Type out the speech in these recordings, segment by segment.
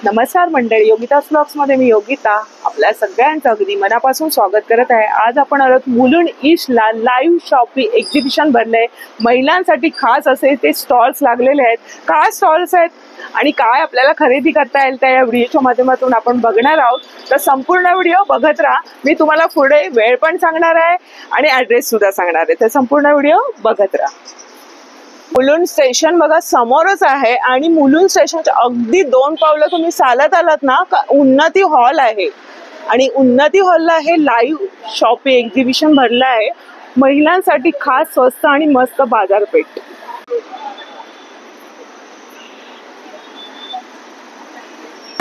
नमस्कार मंडळी, योगिता व्लॉग्स मध्ये मी योगिता आपल्या सगळ्यांचं अगदी मनापासून स्वागत करत आहे। आज आपण आलोत मुलुंड ईस्टला लाईव्ह शॉपिंग एक्झिबिशन भरलंय। महिलांसाठी खास असे ते स्टॉल्स लागलेले आहेत। काय स्टॉल्स आहेत आणि काय आपल्याला खरेदी करता येईल त्या या व्हिडिओच्या माध्यमातून आपण बघणार आहोत। तर संपूर्ण व्हिडिओ बघत राहा। मी तुम्हाला पुढे वेळ पण सांगणार आहे आणि ॲड्रेस सुद्धा सांगणार आहे, तर संपूर्ण व्हिडिओ बघत राहा। मुलुंड स्टेशन बघा समोरच आहे आणि मुलुंड स्टेशनच्या अगदी 2 पावलं तुम्ही चालत आलात ना का उन्नती हॉल आहे आणि उन्नती हॉलला हे लाईव्ह शॉपिंग एक्झिबिशन भरलं आहे। महिलांसाठी खास स्वस्त आणि मस्त बाजारपेठ।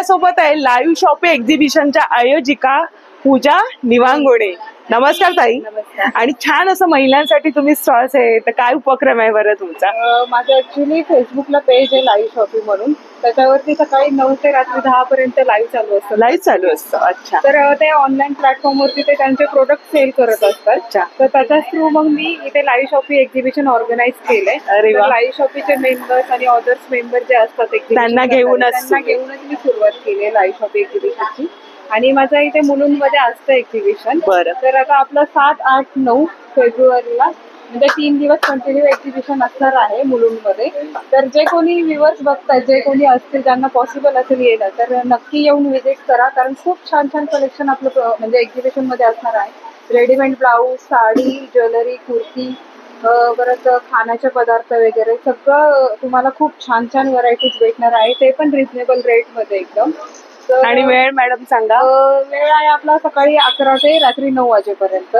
सोबत आहे लाईव्ह शॉपिंग एक्झिबिशनच्या आयोजिका पूजा निवांगोडे। नमस्कार ताई। नमस्कार। आणि छान असं महिलांसाठी तुम्ही स्टॉल्स आहे, तर काय उपक्रम आहे बरं तुमचा? माझं ऍक्च्युली फेसबुकला पेज आहे लाईव्ह शॉपिंग म्हणून, त्याच्यावरती सकाळी 9 ते रात्री 10 पर्यंत लाईव्ह चालू असतं। लाईव्ह चालू असतं? अच्छा। तर ते ऑनलाईन प्लॅटफॉर्मवरती ते त्यांचे प्रोडक्ट सेल करत असतात। अच्छा। तर त्याच्याच थ्रू मग मी इथे लाईव्ह शॉपिंग एक्झिबिशन ऑर्गनाईज केलंय। अरे वा। लाईव्ह शॉपिंगचे मेंबर्स आणि अदर्स मेंबर जे असतात त्यांना घेऊनच मी सुरुवात केली लाईव्ह शॉपिंग एक्झिबिशनची। आणि माझ्या इथे मुलुंडमध्ये असतं एक्झिबिशन। तर आता आपलं 7, 8, 9 फेब्रुवारीला म्हणजे 3 दिवस कंटिन्यू एक्झिबिशन असणार आहे मुलुंडमध्ये। तर जे कोणी व्ह्युअर्स बघतात, जे कोणी असतील ज्यांना पॉसिबल असेल यायला, तर नक्की येऊन व्हिजिट करा, कारण खूप छान छान कलेक्शन आपलं म्हणजे एक्झिबिशन मध्ये असणार आहे। Readymade blouse, sari, jewellery, kurti, परत खाण्याचे पदार्थ वगैरे सगळं तुम्हाला खूप छान छान व्हरायटीज भेटणार आहे, ते पण रिझनेबल रेट मध्ये एकदम। आणि वेळ मॅडम सांगा? वेळ आहे आपला सकाळी 11 ते रात्री 9 वाजेपर्यंत।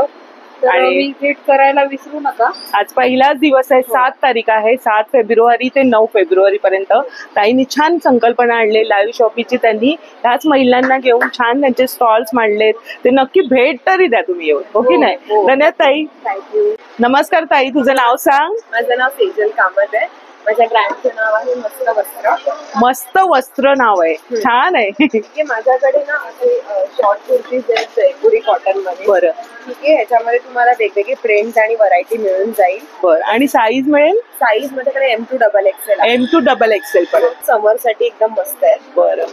तर व्हिजिट करायला विसरू नका। आज पहिलाच दिवस आहे, 7 तारीख आहे, 7 फेब्रुवारी ते 9 फेब्रुवारी पर्यंत। ताईंनी छान संकल्पना आणली लाईव्ह शॉपिंगची। त्यांनी त्याच महिलांना घेऊन छान त्यांचे स्टॉल्स मांडलेत, ते नक्की भेट तरी द्या तुम्ही येऊन, हो की नाही? धन्यवाद ताई। थँक्यू। नमस्कार ताई, तुझं नाव सांग? माझं नाव सेजल कामत आहे। माझ्या ब्रँडचं नाव आहे मस्त वस्त्र। मस्त वस्त्र नाव आहे, छान आहे। माझ्याकडे ना असे शॉर्ट कुर्तीज आहेत जयपुरी कॉटन मध्ये। बरं, ठीक आहे। ह्याच्यामध्ये तुम्हाला वेगवेगळे प्रिंट आणि व्हरायटी मिळून जाईल। बरं। आणि साईज मिळेल? साईज माझ्याकडे M2 XXL M2 XXL पर्यंत समर साठी एकदम मस्त आहे। बरं,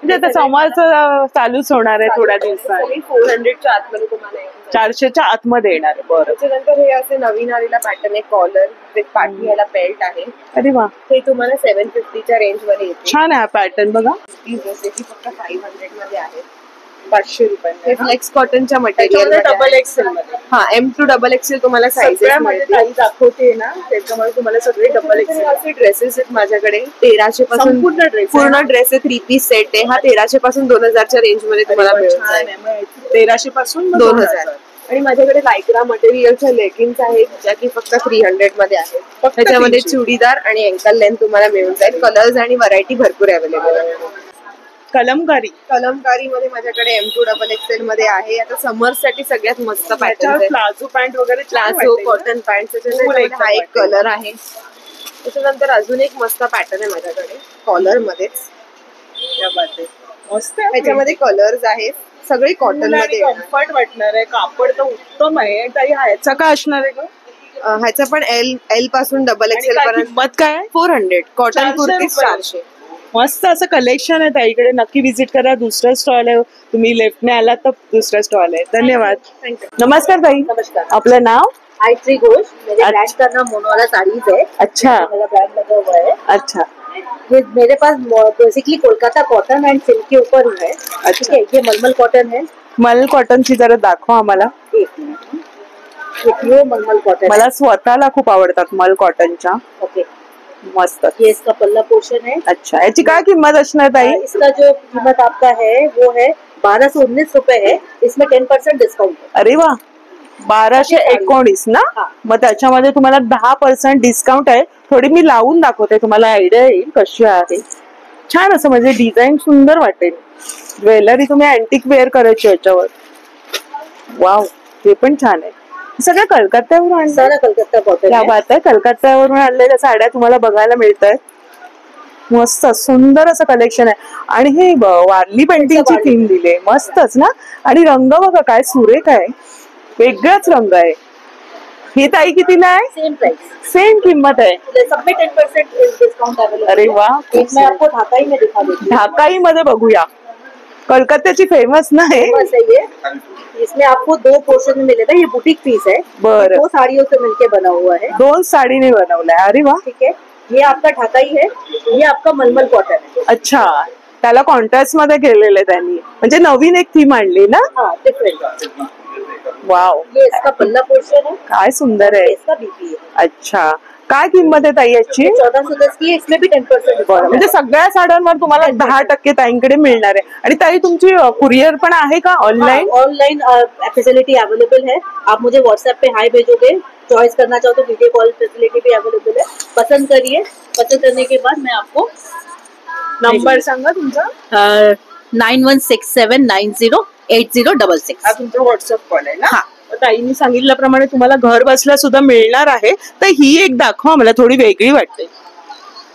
म्हणजे आता समरचं चालूच होणार आहे थोड्या दिवसांनी। 400च्या आतमध्ये तुम्हाला 400च्या आतमध्ये येणार। बरं। त्याच्यानंतर हे असे नवीन आलेला पॅटर्न आहे, कॉलर विथ पाठी ह्याला बेल्ट आहे। अरे वा। हे तुम्हाला 750च्या रेंज मध्ये येते। छान आहे पॅटर्न बघा। जसे की फक्त 500 मध्ये आहे, 500 रुपये। हे फ्लेक्स कॉटनच्या मटेरियल डबल एक्सेल मध्ये। हा, M2 XXL तुम्हाला साईज दाखवते ना, त्याच्यामुळे तुम्हाला सगळे डबल एक्सेल असे ड्रेसेस आहेत माझ्याकडे 1300 पासून। पूर्ण ड्रेस आहे, 3 पीस सेट आहे हा। 1300 पासून 2000च्या रेंज मध्ये तुम्हाला मिळेल। 1300 पासून 2000। आणि माझ्याकडे लायक्रा मटेरियलच्या लेगिन्स आहेत, ज्या की फक्त 300 मध्ये आहेत। त्याच्यामध्ये चुडीदार आणि अँकल लेंथ तुम्हाला मिळून जाईल। कलर्स आणि व्हरायटी भरपूर अवेलेबल आहे। कलमकारी मध्ये माझ्याकडे M2 XXL मध्ये आहे। आता समर साठी सगळ्यात मस्त पॅटर्न आहे। प्लाझो पॅन्ट वगैरे, प्लाझो कॉटन पॅन्ट, त्याच्यामध्ये हा एक कलर आहे। त्याच्यानंतर अजून एक मस्त पॅटर्न आहे माझ्याकडे कॉलर मध्येच, मस्त। त्याच्यामध्ये कलर्स आहेत, सगळे कॉटन मध्ये कम्फर्ट वाटणार आहे, कापड तर उत्तम आहे। ताई ह्याचा काय असणार आहे ग? ह्याचा पण L पासून XXL पर्यंत। किंमत काय? 400। कॉटन कुर्ती 400। मस्त असं कलेक्शन आहे ताईकडे, नक्की विजिट करा। दुसरा स्टॉल आहे, तुम्ही लेफ्टने आलात तर दुसरा स्टॉल आहे। धन्यवाद। नमस्कार ताई। नमस्कार। आपलं नाव? आयत्री घोष। मेरे ब्रांड का नाम मोनवाला साड़ीज है। अच्छा। मेरा ब्रांड लगा हुआ है। अच्छा। ये मेरे पास basically Kolkata cotton and silk के ऊपर ही है। अच्छा। ये मलमल कॉटन है। मलमल कॉटनची जरा दाखवा आम्हाला। प्योर मलमल कॉटन। मला स्वतःला खूप आवडतात मल कॉटनच्या। ओके, मस्त। ये इसका पल्ला पोर्शन है। अच्छा, याची काय किंमत असणार ताई? इसका जो कीमत आपका है वो है 1219 रुपए है। इसमें 10% डिस्काउंट है। अरे वा, 1219 ना? मग त्याच्यामध्ये तुम्हाला 10% डिस्काउंट आहे। थोडी मी लावून दाखवते, तुम्हाला आयडिया येईल कशी आहे। छान असं म्हणजे डिझाईन सुंदर वाटेल। ज्वेलरी तुम्ही अँटिक वेअर करायची याच्यावर। वाव, हे पण छान आहे। सगळं कलकत्त्यावरून आणलं? सारा कलकत्ता कॉटन है। बात आहे, कलकत्त्यावरून आणलेल्या साड्या तुम्हाला बघायला मिळत आहेत। मस्त सुंदर असं कलेक्शन आहे। आणि हे वारली पेंटिंगची थीम दिली, मस्तच ना। आणि रंग बघा काय सुरेख आहे, वेगळाच रंग आहे। ही ताई कितीला आहे? सेम प्राइस, सेम किंमत आहे. सब में 10% डिस्काउंट अवेलेबल. अरे वा. एक मैं आपको ढाकाई में दिखा देती हूँ. ढाकाई मध्ये बघूया. कलकत्त्याची फेमस नाही. फेमस है ये. इसमें आपको 2 पोर्शन में मिलेगा. ये बुटीक पीस है. बरं. 2 साड़ियों से मिलके बना हुआ है. 2 साडीने बनवलाय. अरे वा. ठीक है. ये आपका ढाकाई है, ये आपका मलमल कॉटन है. अच्छा, त्याला कॉन्ट्रास्ट मध्ये केलेलं आहे त्यांनी. म्हणजे नवीन एक थीम आणली ना. हाँ, डिफरेंट. वाव. ये इसका पल्ला पोर्शन है. काय सुंदर आहे. इसका बीपी है. अच्छा, काय किंमत आहे ताई याची? 1410 की है. इसमें भी 10% बरं, म्हणजे सगळ्या साड्यांवर तुम्हाला 10% ताईंकडे मिळणार आहे. आणि ताई तुमची कुरिअर पण आहे का ऑनलाईन? ऑनलाइन फैसिलिटी अवेलेबल है. आप मुझे व्हाट्सएप पे हाई भेजोगे, चॉइस करना चाहो तो वीडियो कॉल फैसिलिटी भी अवेलेबल है. पसंद करिए, पसंद करने के बाद मैं आपको नंबर सांगा तुमचा. 9167908066. हा तुमचा व्हॉट्सअप कॉल आहे ना. हा. ताईंनी सांगितल्याप्रमाणे तुम्हाला घर बसल्या सुद्धा मिळणार आहे. तर ही एक दाखवा, मला थोडी वेगळी वाटते.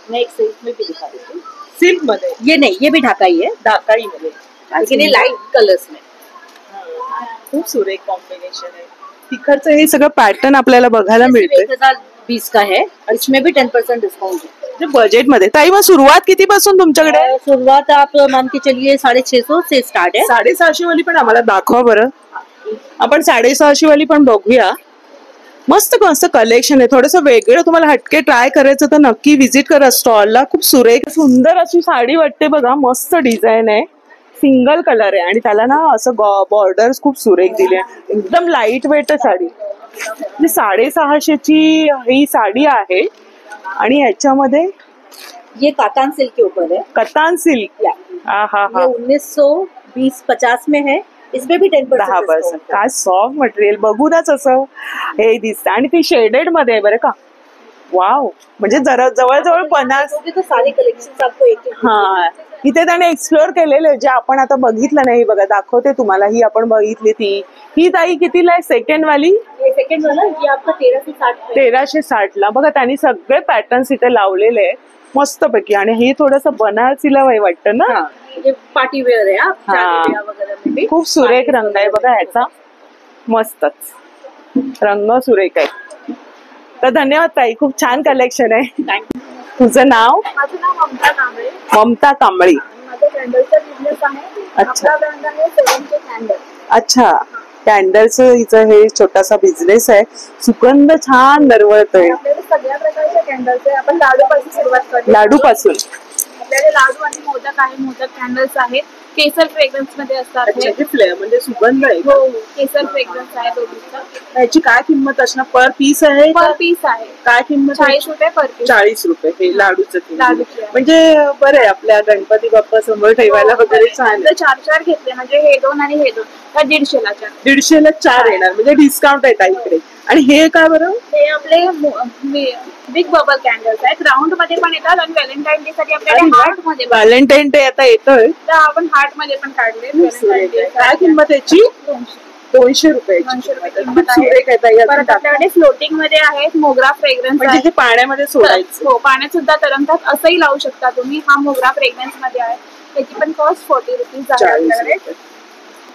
मैं एक सिल्क में भी दिखा देती हूँ. सिल्क मध्ये. ये नहीं, ये भी ढाकाई है, ढाकाई मध्ये. लेकिन ये लाइट कलर्स में. खूप सुरेख कॉम्बिनेशन आहे. तिकडचं हे सगळं पॅटर्न आपल्याला बघायला मिळते. 1020 का है और इसमें भी 10% डिस्काउंट है. बजेट मध्ये. ताई मग सुरुवात किती पासून तुमच्याकडे? शुरुआत आप मान के चलिए 650 से स्टार्ट है. 650 वाली पण आम्हाला दाखवा बरं. आपण 650 वाली पण बघूया. मस्त मस्त कलेक्शन आहे. थोडंसं वेगळं तुम्हाला हटके ट्राय करायचं तर नक्की विजिट करा स्टॉलला. खूप सुरेख सुंदर अशी साडी वाटते बघा. मस्त डिझाईन आहे. सिंगल कलर आहे आणि त्याला ना असं बॉर्डर्स खूप सुरेख दिले. एकदम लाईट वेट साडी. 650ची ही साडी आहे आणि याच्यामध्ये ये कातान सिल्क के ऊपर है. कतान सिल्क. हा हा ये 1920-50 में है. इसमें भी 10%. काय सॉफ्ट मटेरियल. बघूनच असं हे दिसतं. आणि ती शेडेड मध्ये आहे बरं का. वाव. म्हणजे जरा जवळजवळ 50. तो सारे कलेक्शन आपको एक हा. इथे त्याने एक्सप्लोर केलेले जे आपण आता बघितलं नाही. बघा दाखवते तुम्हाला. ही आपण बघितली ती. ही ताई कितीला आहे सेकंड वाली? सेकंड वाला ये आपका 1360. 1360 बघा. त्यांनी सगळे पॅटर्न्स इथे लावलेले आहे मस्तपैकी. आणि हे थोडंसं बनारसीला वाटतं ना. ये पार्टी वेअर है. वगैरह में भी खूप सुरेख रंग आहे बघा ह्याचा. मस्तच रंग सुरेख आहे. तर धन्यवाद ताई. खूप छान कलेक्शन आहे. थँक्यू. तुझं नाव? माझं नाव ममता कांबळे. ममता कांबळी. माझा कॅन्डलचा बिझनेस आहे. अच्छा. आपला ब्रँड आहे सेवनचे कॅन्डल. अच्छा. कॅन्डलचं हिचं हे छोटासा बिझनेस आहे. सुगंध छान दरवळतोय. आपल्याकडे सगळ्या प्रकारचे कॅन्डल्स आहे. आपण लाडू पासून सुरुवात करतो. लाडू पासून. आपल्याकडे लाडू आणि मोदक आहे. मोदक कॅन्डल्स आहेत. केसर फ्रेग्रन्स मध्ये असतात. म्हणजे सुगंध आहे. हो, केसर फ्रेग्रन्स आहे दोघींचा. याची काय किंमत असणार? पर पीस आहे? पर पीस आहे. काय किंमत? 40 रुपये पर पीस. 40 रुपये. हे लाडूचं लाडूची आहे. म्हणजे बरं आहे आपल्या गणपती बाप्पा समोर ठेवायला वगैरे छान. 4 घेतले म्हणजे हे 2 आणि हे 2 तर 150ला 4. 150ला 4 येणार. म्हणजे डिस्काउंट आहे ताईकडे. आणि हे काय बरं? हे आपले बिग बबल कॅन्डल्स आहेत. राऊंड मध्ये पण येतात आणि व्हॅलेंटाईन डे साठी आपल्याकडे हार्ट मध्ये. व्हॅलेंटाईन डे आता येतोय तर आपण हार्ट मध्ये पण काढले. काय किंमत याची? 200 रुपये. परत आपल्याकडे फ्लोटिंग मध्ये आहेत. मोगरा फ्रेग्रन्स म्हणजे ते पाण्यामध्ये सोडायचं. हो, पाण्यात सुद्धा तरंगतात. असंही लावू शकता तुम्ही. हा मोगरा फ्रेग्रन्स मध्ये आहे. त्याची पण कॉस्ट 40 रुपीज आहे आपल्याकडे.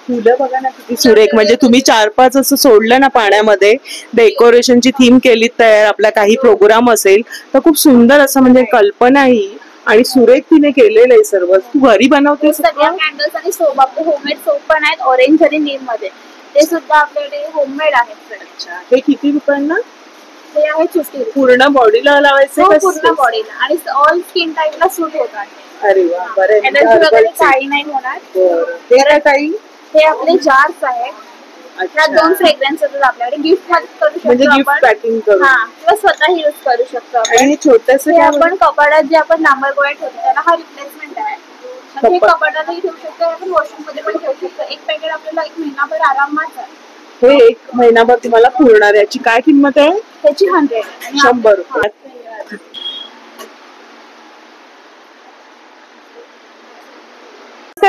फुलं बघा ना किती सुरेख. म्हणजे तुम्ही 4-5 असं सोडलं ना पाण्यामध्ये, डेकोरेशनची थीम केली तयार. आपला काही प्रोग्राम असेल तर खूप सुंदर असं म्हणजे कल्पना ही आणि सुरेख तिने केलेलं आहे सर्व. तू घरी बनवते सगळ्या कॅन्डल्स आणि सोप. आपले होममेड सोप पण आहेत. ऑरेंज आणि नीम मध्ये. ते सुद्धा आपल्याकडे होममेड आहेत. अच्छा. हे किती रुपयांना? ते आहे 50. पूर्ण बॉडीला लावायचं? पूर्ण बॉडीला आणि ऑल स्किन टाईपला सूट होतात. अरे वा. बरं. काही नाही होणार. ते काय काही? हे आपले जार्स आहेत. त्यात 2 फ्रेग्रन्सेस आपल्याकडे. गिफ्ट मध्ये करू शकतो. म्हणजे गिफ्ट पॅकिंग करू. किंवा स्वतःही यूज करू शकतो. आणि छोटंसं आपण कपाडात जे आपण लांबर गोळ्या ठेवतो त्याला हा रिप्लेसमेंट आहे. हे कपाडातही ठेवू शकतो. आपण वॉशरूम मध्ये पण ठेवू शकतो. एक पॅकेट आपल्याला 1 महिनाभर आरामात आहे. हे 1 महिनाभर तुम्हाला पुरणार. याची काय किंमत आहे? त्याची 100. 100 रुपये.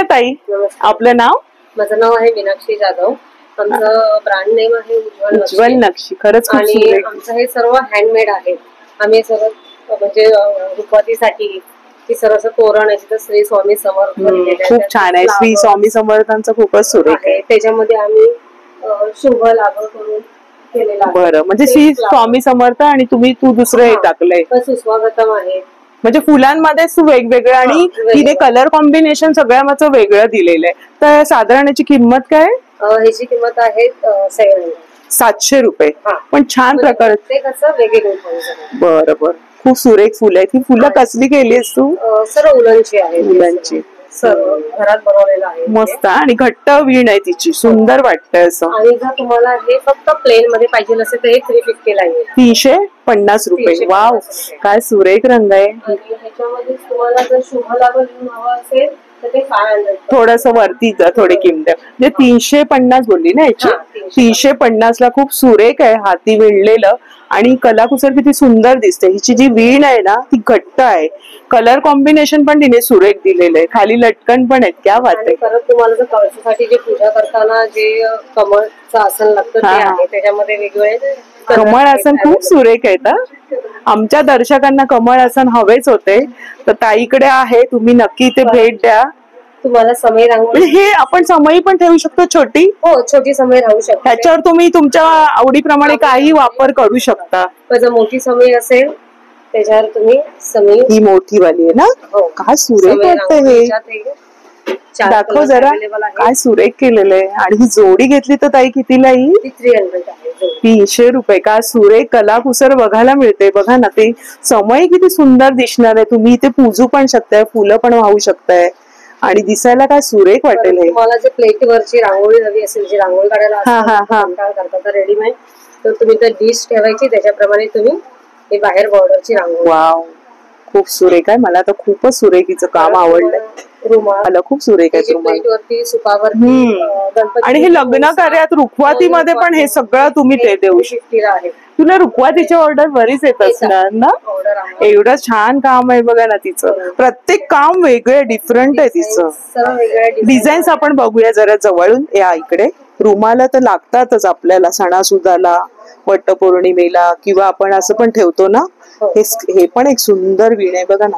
ताई आपलं नाव? माझं नाव आहे मीनाक्षी जाधव. आमचं ब्रँड नेम आहे उज्ज्वल नक्षी. खरंच खूप आणि सुरेख. आमचं हे सर्व हँडमेड आहे. आम्ही सर्व म्हणजे रुपवतीसाठी की सर्व असं तोरण आहे. तिथं श्री स्वामी समर्थ खूप छान आहे. श्री स्वामी समर्थांचं खूपच सुरेख आहे. त्याच्यामध्ये आम्ही शुभ लाभ करून केलेला आहे. बरं, म्हणजे श्री स्वामी समर्थ आणि तू दुसरं हे टाकलंय. सुस्वागतम आहे. म्हणजे फुलांमध्येच वेगवेगळं आणि तिने कलर कॉम्बिनेशन सगळ्याचं वेगळं दिलेलं आहे. तर साधारण याची किंमत काय? ह्याची किंमत आहे 700 रुपये. पण छान प्रकार. बरं बरं, खूप सुरेख फुलं आहेत. ही फुलं कसली केलीस तू? सर्व उलनची आहे. उलनची. सर्व घरात बनवलेलं आहे. मस्त आणि घट्ट वीण आहे तिची, सुंदर वाटतंय असं. आणि जर तुम्हाला हे फक्त प्लेन मध्ये पाहिजे असेल तर हे 350 ला आहे. 350 रुपये. वाव, काय सुरेख रंग आहे. ह्याच्यामध्ये तुम्हाला जर शुभ लाभ हवं असेल तर ते 500. थोडस वरती थोडी किंमत म्हणजे 350 बोलली ना याची. 350 ला खूप सुरेख आहे, हाती विणलेलं आणि कलाकुसर किती सुंदर दिसते. हिची जी वीण आहे ना ती घट्ट आहे. कलर कॉम्बिनेशन पण तिने सुरेख दिलेलं आहे. खाली लटकन पण आहेत. क्या बात आहे. परत तुम्हाला जर कळसासाठी जे पूजा करताना जे कमळचं आसन लागतं ते आहे. त्याच्यामध्ये वेगवेगळे कमळ आसन खूप सुरेख आहेत. आमच्या दर्शकांना कमळ आसन हवेच होते, तर ताईकडे आहे, तुम्ही नक्की ते भेट द्या. तुम्हाला समय रांगोळी, हे आपण समय पण ठेवू शकतो छोटी. हो, छोटी समय राहू शकते. त्याच्यावर तुम्ही तुमच्या आवडीप्रमाणे काही वापर करू शकता. जर मोठी समय असेल त्याच्यावर तुम्ही समय. ही मोठी वाली आहे ना. काय सुरेख वाटतं हे. दाखव जरा, काय सुरेख केलेलं आहे. आणि ही जोडी घेतली तर ताई कितीला येईल? 300 आहे. 300 रुपये. का सुरेख कलाकुसर बघायला मिळते. बघा ना, ते समय किती सुंदर दिसणार आहे. तुम्ही इथे पूजू पण शकताय, फुलं पण वाहू शकताय आणि दिसायला काय सुरेख वाटेल हे. तुम्हाला जे प्लेटवरची रांगोळी हवी असेल, जी रांगोळी काढायला करता रेडीमेड, तर तुम्ही तर डिश ठेवायची, त्याच्याप्रमाणे तुम्ही हे बाहेर बॉर्डरची रांगोळी. वाव, खूप सुरेख आहे. मला तर खूपच सुरेखीचं काम आवडलंय. रुमाल खूप सुरेख आहे. प्लेटवरती, सुपावरती. आणि हे लग्न कार्यात रुखवातीमध्ये पण हे सगळं तुम्ही ते देऊ शकता. तुला रुखवातीची ऑर्डर बरीच येत असणार ना. एवढं छान काम आहे बघा ना तिचं. प्रत्येक काम वेगळं डिफरंट आहे तिचं. डिझाईन्स आपण बघूया जरा जवळून. या इकडे. रुमाला तर लागतातच आपल्याला सणासुदाला, वटपौर्णिमेला, किंवा आपण असं पण ठेवतो ना. हे पण एक सुंदर वीण आहे बघा ना.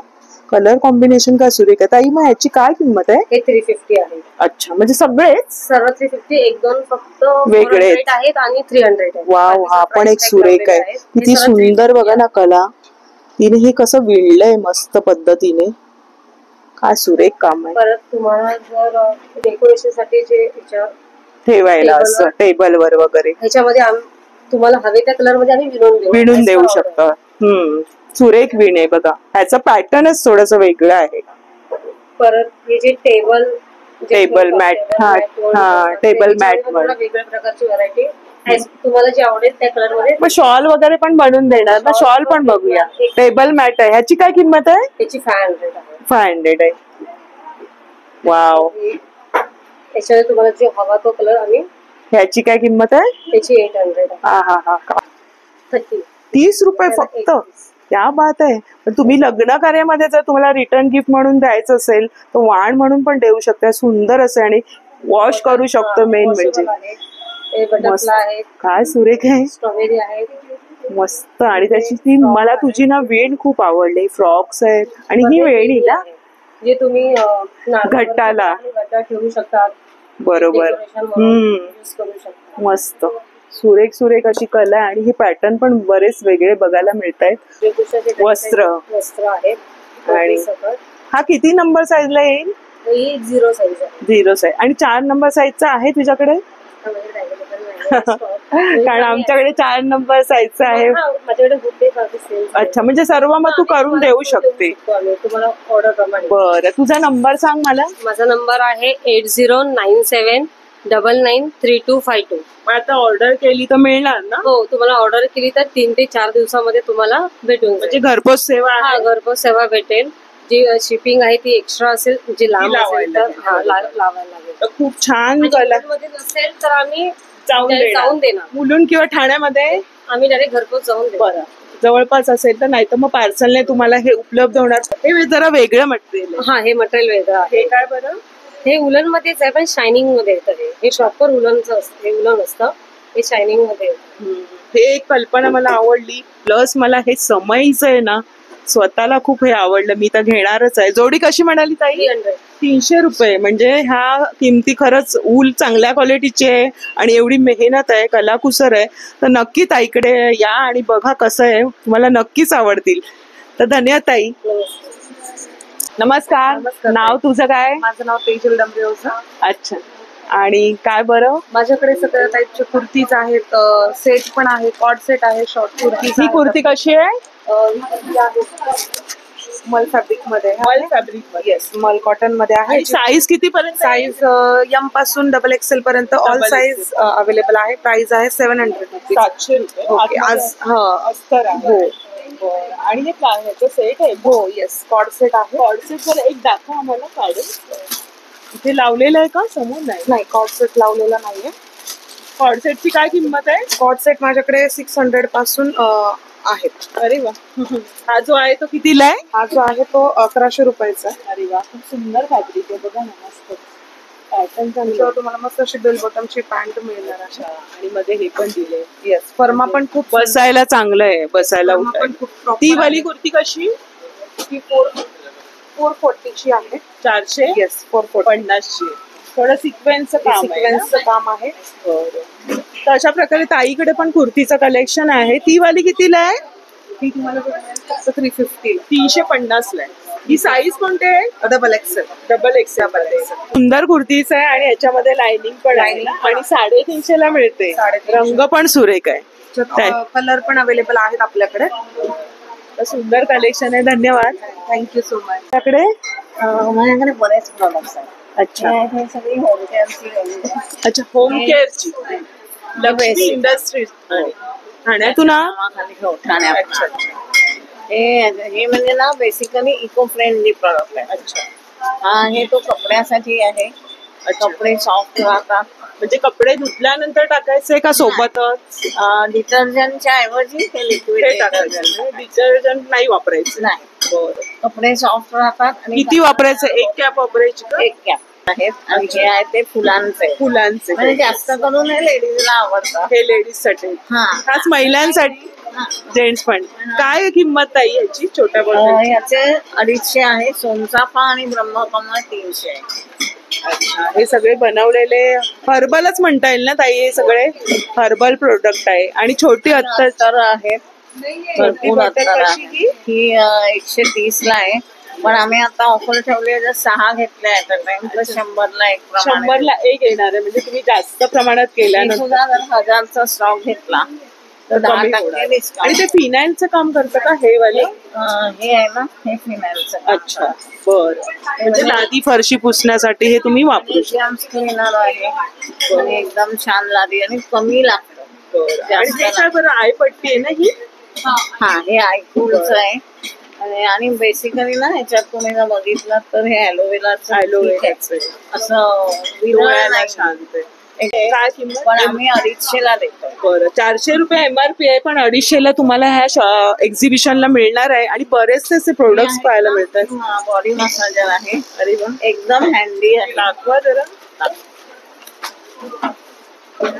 कलर कॉम्बिनेशन काय सुरेख आहे. ताई, मग ह्याची काय किंमत आहे? हे 350 आहे. अच्छा, म्हणजे सगळेच सर्व 350. एक दोन फक्त वेगळे आहेत आणि 300 आहे. वाव, हा पण एक सुरेख आहे. किती सुंदर बघा ना कला. तिने हे कसं विणलंय मस्त पद्धतीने. काय सुरेख काम आहे. परत तुम्हाला जर डेकोरेशन साठी जे ठेवायला असं टेबलवर वगैरे, ह्याच्यामध्ये तुम्हाला हवे त्या कलर मध्ये आम्ही विणून देऊ शकतो. सुरेख वीण आहे बघा. ह्याचं पॅटर्नच थोडस वेगळं आहे. परत हे जे टेबल मॅट, टेबल मॅट वर वेगवेगळ्या प्रकारची व्हरायटी तुम्हाला जे आवडेल त्या कलर मध्ये. मग शॉल वगैरे पण बनवून देणार ना. शॉल पण बघूया. टेबल मॅट आहे. ह्याची काय किंमत आहे? त्याची 500 आहे. 500 आहे. वाव. त्याच्यावर तुम्हाला जो हवा तो कलर आम्ही. ह्याची काय किंमत आहे? त्याची 800 आहे. 30 रुपये फक्त. क्या बात आहे. पण तुम्ही लग्न कार्यामध्ये जर तुम्हाला रिटर्न गिफ्ट म्हणून द्यायचं असेल तर वाण म्हणून पण देऊ शकता. सुंदर असे आणि वॉश करू शकतो. मेन म्हणजे काय सुरेख आहे. स्ट्रॉबेरी आहे. मस्त. आणि त्याची ती मला तुझी ना वेण खूप आवडली. फ्रॉक्स आहेत आणि ही वेणी ना जे तुम्ही घट्टाला ठेवू शकता. बरोबर. मस्त सुरेख सुरेख अशी कला आहे. आणि हे पॅटर्न पण बरेच वेगळे बघायला मिळत आहेत. वस्त्र आहेत. आणि हा किती नंबर साईजला येईल? 0 साईज आहे. 0 साईज. आणि 4 नंबर साईजचा आहे तुझ्याकडे? कारण आमच्याकडे 4 नंबर साईजचा आहे. अच्छा, म्हणजे सर्व मग तू करून देऊ शकते. तुम्हाला ऑर्डर प्रमाणे. बरं, तुझा नंबर सांग मला. माझा नंबर आहे 8097993252. आता ऑर्डर केली तर मिळणार ना? हो, तुम्हाला ऑर्डर केली तर 3 ते 4 दिवसामध्ये तुम्हाला भेटून. म्हणजे घरपोच सेवा? हा, घरपोच सेवा भेटेल. जी शिपिंग आहे ती एक्स्ट्रा असेल, जी लांब असेल तर लावायला लागेल. खूप छान कला असेल तर आम्ही जाऊन देणार. मुलुंड किंवा ठाण्यामध्ये आम्ही डायरेक्ट घरपोच जाऊन देऊ. बरं, जवळपास असेल तर. नाही तर मग पार्सलने तुम्हाला हे उपलब्ध होणार. हे जरा वेगळं मटेरियल. हा, हे मटेरियल वेगळं आहे. काय बरं? हे उलन मध्येच आहे पण शायनिंग मध्ये येतं. हे प्रॉपर उलनचं असतं. हे उलन असतं, हे शायनिंग मध्ये येतं. हे एक कल्पना मला आवडली. प्लस मला हे समईचं आहे ना, स्वतःला खूप हे आवडलं. मी तर घेणारच आहे. जोडी कशी म्हणाली ताई? 300. 300 रुपये म्हणजे ह्या किमती खरंच ऊल चांगल्या क्वालिटीची आहे आणि एवढी मेहनत आहे, कलाकुसर आहे. तर नक्की ताईकडे या आणि बघा कसं आहे, तुम्हाला नक्कीच आवडतील. तर धन्यवाद ताई. नमस्कार. नमस्कार. नाव तुझं काय? माझं नाव तेजल डंबरे ओझा. अच्छा. आणि काय बरं? माझ्याकडे सगळ्या टाईपचे कुर्तीज आहेत, सेट पण आहे, कॉट सेट आहे, शॉर्ट कुर्ती. ही कुर्ती कशी आहे? मल फॅब्रिक मध्ये. मल फॅब्रिक मध्ये. येस, मल कॉटन मध्ये आहे. आणि साईज किती पर्यंत? साईज एम पासून XXL पर्यंत all Double size XL. Available आहे. प्राइस आहे 700 रुपीज. 700 रुपये. ओके. आज अस्तर आहे. हो बरं. आणि हे काय ह्याचं सेट आहे? हो येस, कॉट सेट आहे. कॉर्ड सेट जर एक दाखवा आम्हाला काढून. इथे लावलेलं आहे का? समोर नाही. नाही, कॉट सेट लावलेला नाहीये. कॉर्ड सेटची काय किंमत आहे? कॉट सेट माझ्याकडे 600 पासून आहेत. अरे वा. हा जो आहे तो कितीला आहे? हा जो आहे तो 1100 रुपयाचा आहे. अरे वा, खूप सुंदर फॅब्रिक आहे बघा ना, मस्त पॅटर्न त्याच्यावर तुम्हाला मस्त अशी बेल बॉटमची पॅन्ट मिळणार आहे. आणि मध्ये हे पण दिले. येस, फर्मा पण खूप बसायला चांगलं आहे, बसायला फर्मा पण उठायला. खूप proper ती आहे. वाली कुर्ती कशी? ती 440 ची आहे. 400. येस, 440. 50ची. थोडं सिक्वेन्सचं काम आहे ना? सिक्वेन्सचं काम आहे. बरं. तर अशा प्रकारे ताईकडे पण कुर्तीचं कलेक्शन आहे. ती वाली कितीला आहे? ती तुम्हाला फक्त 350. 350 ला आहे. ही साईज कोणती आहे? XXL. Double XL. सुंदर कुर्तीच आहे आणि याच्यामध्ये लाइनिंग पण आहे ना? आणि 350 ला मिळते. 350. रंग पण सुरेख आहे. कलर पण अवेलेबल आहेत आपल्याकडे. तर सुंदर कलेक्शन आहे. धन्यवाद. Thank you so much. त्याकडे माझ्याकडे बरेच प्रॉडक्ट्स आहेत. अच्छा हे सगळी होम केअरची अच्छा, होम केअरची. लक्ष्मी इंडस्ट्रीज ठाण्यातून ना? हो, ठाण्यात. अच्छा अच्छा. हे म्हणजे ना बेसिकली इको फ्रेंडली प्रॉडक्ट आहे. अच्छा. हे तो कपड्यासाठी आहे. कपडे सॉफ्ट राहतात. म्हणजे कपडे धुतल्यानंतर टाकायचे का सोबतच? डिटर्जंटच्या ऐवजी हे लिक्विड हे टाकायचं, डिटर्जंट नाही वापरायचं? नाही. बरं. कपडे सॉफ्ट राहतात. आणि किती वापरायचं? एक कॅप वापरायची का? एक कॅप आहेत. आणि हे आहे ते फुलांचे. फुलांचे. म्हणजे जास्त करून हे लेडीजला आवडतात. हे लेडीज साठी. हा. खास महिलांसाठी. जेंट्स पण. काय किंमत आहे याची? छोट्या बॉटल? याचे 250 आहे. सोनचाफा आणि ब्रह्मकमळ 300 आहे. हे सगळे बनवलेले हर्बलच म्हणता येईल ना ताई? हे सगळे हर्बल प्रोडक्ट आहे. आणि छोटी अत्तर तर आहेत. भरपूर बॉटल अत्तर कशी आहे. ती? ही 130 ला आहे. पण आम्ही आता ऑफर ठेवली, जर 6 घेतल्या ऍट अ टाइम तर 100 ला एक प्रमाणे. 100 ला एक येणार आहे. म्हणजे तुम्ही जास्त प्रमाणात केल्यानंतर सुद्धा जर 1000चा स्टॉक घेतला तर 10% आणि डिस्काउंट. ते फिनाईलचं काम करतं का हे वाले? हे आहे ना, हे फिनाईलचं. अच्छा, बर. म्हणजे लादी फरशी पुसण्यासाठी हे तुम्ही वापरू शकता. जम्स क्लीनर आहे आणि एकदम छान लादी आणि कमी लागतं. आणि हे काय बरं, आयपट्टी आहे ना ही? हा, हे आयकूलचं आहे. आणि बेसिकली ना ह्याच्यात तुम्ही जर बघितलं तर हे ॲलोवेराचं ॲलोवेराचं असं डोळ्याला शांत आहे. काय किंमत? पण आम्ही 250 ला देतो. बरं. 400 रुपये MRP आहे, पण 250 ला तुम्हाला ह्या एक्झिबिशनला मिळणार आहे. आणि बरेचसे असे प्रोडक्ट्स पाहायला मिळतात. बॉडी मसाजर आहे. अरे वा, एकदम हँडी आहे. दाखवा जरा.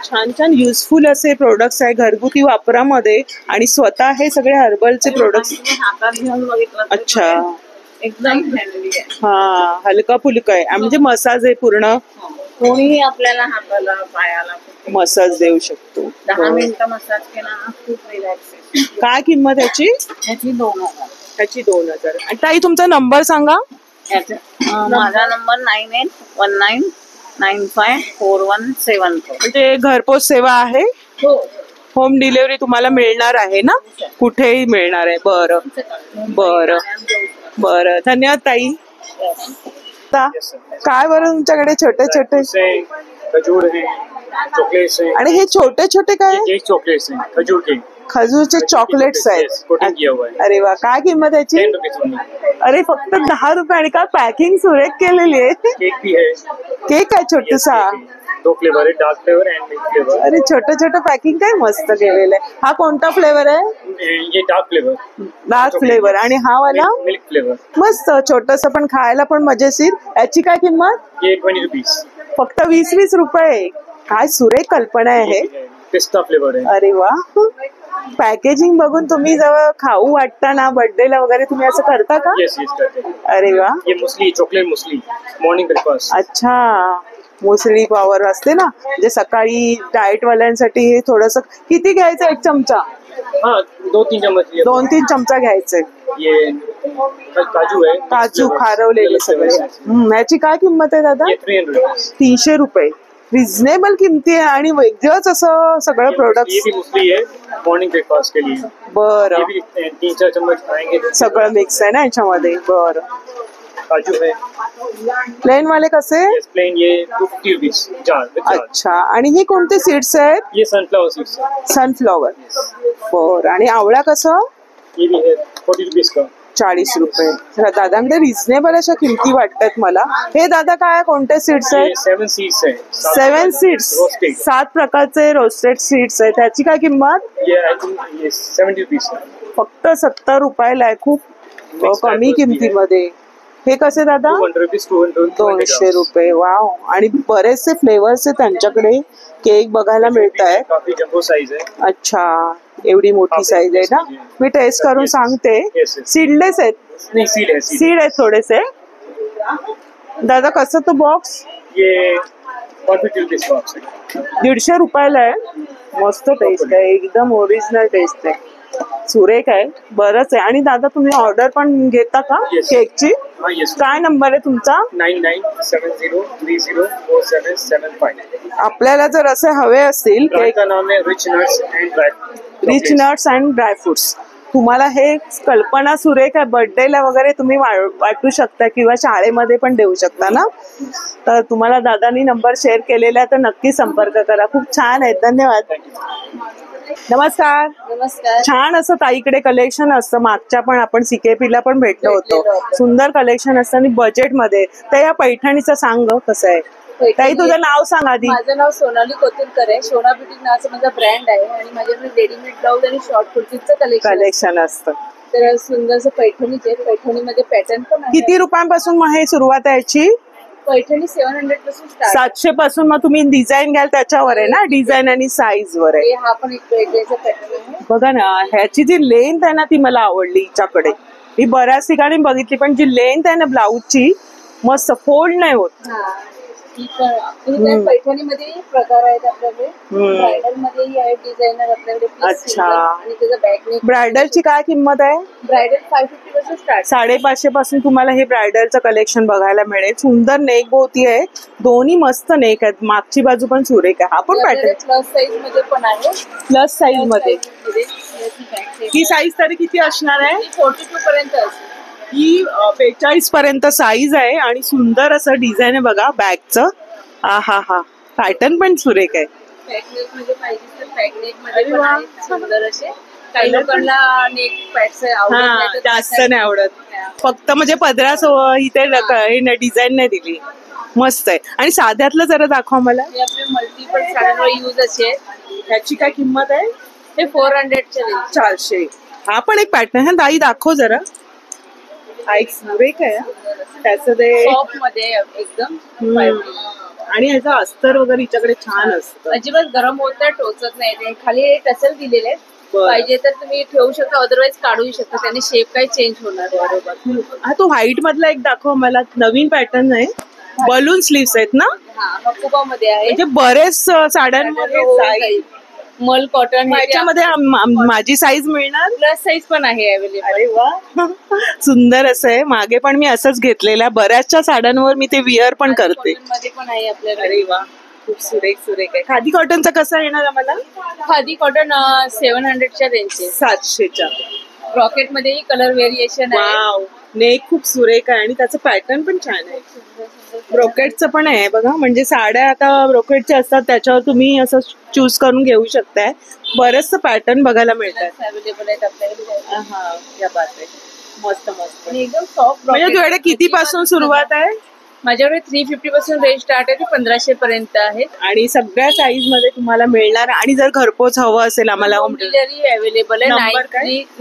छान छान युजफुल असे प्रोडक्ट्स आहे घरगुती वापरामध्ये. आणि स्वतः हे सगळे हर्बलचे प्रोडक्ट्स. तुम्ही हातात घेऊन बघितलं तर अच्छा. एकदम हँडी आहे. हा, हलका फुलका आहे. म्हणजे मसाज आहे पूर्ण. कोणीही आपल्याला हाताला पायाला मसाज देऊ शकतो. 10 मिनिटं मसाज केला ना, खूप रिलॅक्सेशन. काय किंमत याची? याची 2000. त्याची 2000. आणि ताई तुमचा नंबर सांगा. माझा नंबर 9819954174. म्हणजे घरपोच सेवा आहे? हो. होम डिलिव्हरी तुम्हाला मिळणार आहे ना? कुठेही मिळणार आहे. बरं बरं बरं. धन्यवाद ताई. आता काय बरं तुमच्याकडे छोटे छोटे खजूर है, चॉकलेट्स है, आणि हे छोटे छोटे काय? केक चॉकलेट्स हैं, खजूर के खजूरचे चॉकलेट्स कोटिंग किया हुआ आहेत. है। अरे वा, काय किंमत याची? 10 रुपीज ओनली। अरे फक्त 10 रुपये. आणि काय पॅकिंग सुरेख केलेली आहे. केक भी है। केक आहे छोटूसा. 2 फ्लेवर है, dark flavour end milk flavour. अरे छोटं छोटं पॅकिंग काय मस्त केलेलं आहे. हा कोणता फ्लेवर आहे? ये डार्क फ्लेवर, डार्क फ्लेवर. आणि हा वाला मिल्क फ्लेवर, मस्त छोटस पण खायला पण मजेशीर. याची काय किंमत? ये 20 रुपीज। फक्त 20-20 रुपये. काय सुरेख कल्पना आहे. पिस्ता फ्लेवर है। अरे वा. पॅकेजिंग बघून तुम्ही जेव्हा खाऊ वाटता ना बर्थडेला वगैरे तुम्ही असं करता का? यस यस करते हैं. अरे वा, ये muesli, chocolate muesli, morning breakfast. अच्छा. मुसली पावर असते ना, म्हणजे सकाळी डाएट वाल्यांसाठी हे थोडस. किती घ्यायचं? 1 चमचा? हाँ 2-3 चम्मच. 2-3 चमचा घ्यायचे. ये काजू है. काजू खारवलेले सगळे. याची काय किंमत आहे दादा? ये 300 रुपीस. 300 रुपये. रिझनेबल किमती आहे आणि वेगळंच असं सगळं ये प्रोडक्ट. भी मुसली है मॉर्निंग ब्रेकफास्ट के लिए. बरं, ये भी 3-4 चम्मच खाएंगे. सगळं मिक्स आहे ना याच्यामध्ये. बरं. काजू है. प्लेन वाले कसे? प्लेन ये 250 रुपीस जार. अच्छा. आणि हे कोणते सीड्स आहेत? ये सनफ्लावर सीड्स. सनफ्लॉवर. बरं. आणि आवळा कसं? ये भी है 40 रुपीस का. 40 रुपये. दादांकडे रिझनेबल अशा किमती वाटतात मला. हे दादा काय, कोणते सीड्स ये आहेत? 7 सीड्स है. 7 सीड्स. रोस्टेड. 7 प्रकारचे रोस्टेड सीड्स आहेत. त्याची काय किंमत? ये आई थिंक ये 70 रुपीस है. फक्त 70 रुपयाला आहे. खूप कमी किमतीमध्ये. हे कसे दादा? 200 रुपीस. 200 रुपये. वाव. आणि बरेचसे फ्लेवर्स आहेत त्यांच्याकडे. केक बघायला मिळत आहे. काफी जम्बो साइज है. अच्छा, एवढी मोठी साईज आहे ना. मी टेस्ट करून सांगते. सीडलेस आहेत. नहीं सीड है. सीड आहेत थोडेसे. दादा कसं तो बॉक्स? ये 150 रुपीस बॉक्स है. 150 रुपयाला आहे. मस्त टेस्ट आहे, एकदम ओरिजिनल टेस्ट आहे. सुरेख आहे. बरंच आहे. आणि दादा तुम्ही ऑर्डर पण घेता का Yes. केकची? हाँ यस. काय नंबर आहे तुमचा? 9970304775. आपल्याला जर असे हवे असतील ब्रांड केक, का नाम है rich nuts end dry. Rich nuts and dry fruits. तुम्हाला हे कल्पना सुरेख आहे. बर्थडेला वगैरे तुम्ही वाटू शकता किंवा शाळेमध्ये पण देऊ शकता ना. तर तुम्हाला दादानी नंबर शेअर केलेला आहे, तर नक्की संपर्क करा. खूप छान आहे. धन्यवाद. नमस्कार. नमस्कार. छान असं ताईकडे कलेक्शन असतं. मागच्या पण आपण CKP पण भेटलो होतो. सुंदर कलेक्शन असतं आणि बजेटमध्ये. तर या पैठणीचं सांग कसं आहे. ताई तुझं नाव सांग आधी. माझं नाव सोनाली कोतुरकर आहे. शोना ब्युटी नावाचं माझा ब्रँड आहे आणि माझ्याकडे रेडीमेड ब्लाऊज आणि शॉर्ट कुर्तीचं कलेक्शन असतं. तर सुंदरसं पैठणीचे. पैठणीमध्ये पॅटर्न पण आहे. किती रुपयांपासून मग हे सुरुवात आहे याची? पैठणी 700 पासून स्टार्ट. 700 पासून. मग तुम्ही डिझाईन घ्याल त्याच्यावर आहे ना, डिझाईन आणि साईज वर आहे. हा पण एक वेगळ्याचा पॅटर्न आहे. बघा ना, ह्याची जी लेंथ आहे ना ती मला आवडली हिच्याकडे. मी बऱ्याच ठिकाणी बघितली, पण जी लेंथ आहे ना ब्लाऊजची मस्त, फोल्ड नाही होत. पैठणीमध्ये प्रकार आहेत आपल्याकडे. ब्रायडल मध्येही आहे डिझायनर आपल्याकडे. अच्छा. आणि त्याचं बॅकनेक. ब्रायडलची काय किंमत आहे? ब्रायडल 550 पासून स्टार्ट. 550 पासून तुम्हाला हे ब्रायडलचं कलेक्शन बघायला मिळेल. सुंदर नेक भोवती आहे. दोन्ही मस्त नेक आहेत. मागची बाजू पण सुरेख आहे. हा पण पॅटर्न प्लस साईज मध्ये पण आहे. प्लस साईज मध्ये. ही साईज तरी किती असणार आहे? 42 पर्यंत असते. ही 42 पर्यंत साईज आहे. आणि सुंदर असं डिझाईन आहे बघा बॅगचं. हा पॅटर्न पण सुरेख आहे. बॅकनेक मध्ये पाहिजे तर बॅकनेक मध्ये पण आहेत सुंदर असे. काही लोकांना नेक पॅट्स आवडत जास्त नाही आवडत. फक्त म्हणजे पदरास इथे डिझाईन नाही दिली. मस्त आहे. आणि साध्यातलं जरा दाखवा मला. हे आपले मल्टिपल साड्यांवर यूज असे. ह्याची काय किंमत आहे? हे 400 400. हा पण एक पॅटर्न आहे. ताई दाखव जरा. हा एक सुरेख आहे. त्याचं ते सॉफ्ट मध्ये एकदम. आणि ह्याचं अस्तर वगैरे हिच्याकडे छान असतं. अजिबात गरम होत नाही, टोचत नाही. ते खाली टसल दिलेले आहेत. पाहिजे तर तुम्ही ठेवू शकता, अदरवाईज काढूही शकता. त्याने शेप काही चेंज होणार. बरोबर. हा तो व्हाईट मधला एक दाखव मला. नवीन पॅटर्न आहे. बलून स्लीव्स आहेत ना. हा कुबामध्ये आहे. म्हणजे बरेच साड्यांमध्ये मल कॉटन. याच्यामध्ये माझी साईज मिळणार. प्लस साईज पण आहे अवेलेबल. अरे वा. सुंदर असं आहे. मागे पण मी असंच घेतलेलं. बऱ्याचशा साड्यांवर मी ते विअर पण करते. मध्ये पण आहे आपल्याकडे. अरे वा, खूप सुरेख आहे. खादी कॉटनचा कसा येणार आम्हाला? खादी कॉटन 700च्या रेंजचे. 700च्या. रॉकेट मध्येही कलर व्हेरिएशन आहे. वाव. नेक खूप सुरेख आहे आणि त्याचं पॅटर्न पण छान आहे. ब्रोकेटचं पण आहे बघा. म्हणजे साड्या आता ब्रोकेटच्या असतात, त्याच्यावर तुम्ही असं चूज करून घेऊ शकताय. बरेच पॅटर्न बघायला मिळतात. अवेलेबल आहेत आपल्याकडे. हा, या बात आहे. मस्त एकदम सॉफ्ट. म्हणजे तुझ्याकडे किती पासून सुरुवात आहे? माझ्याकडे 350 पासून रेंज स्टार्ट आहे. ते 1500 पर्यंत आहे. आणि सगळ्या साईज मध्ये तुम्हाला मिळणार. आणि जर घरपोच हवं असेल आम्हाला होम डिलिव्हरी अवेलेबल आहे.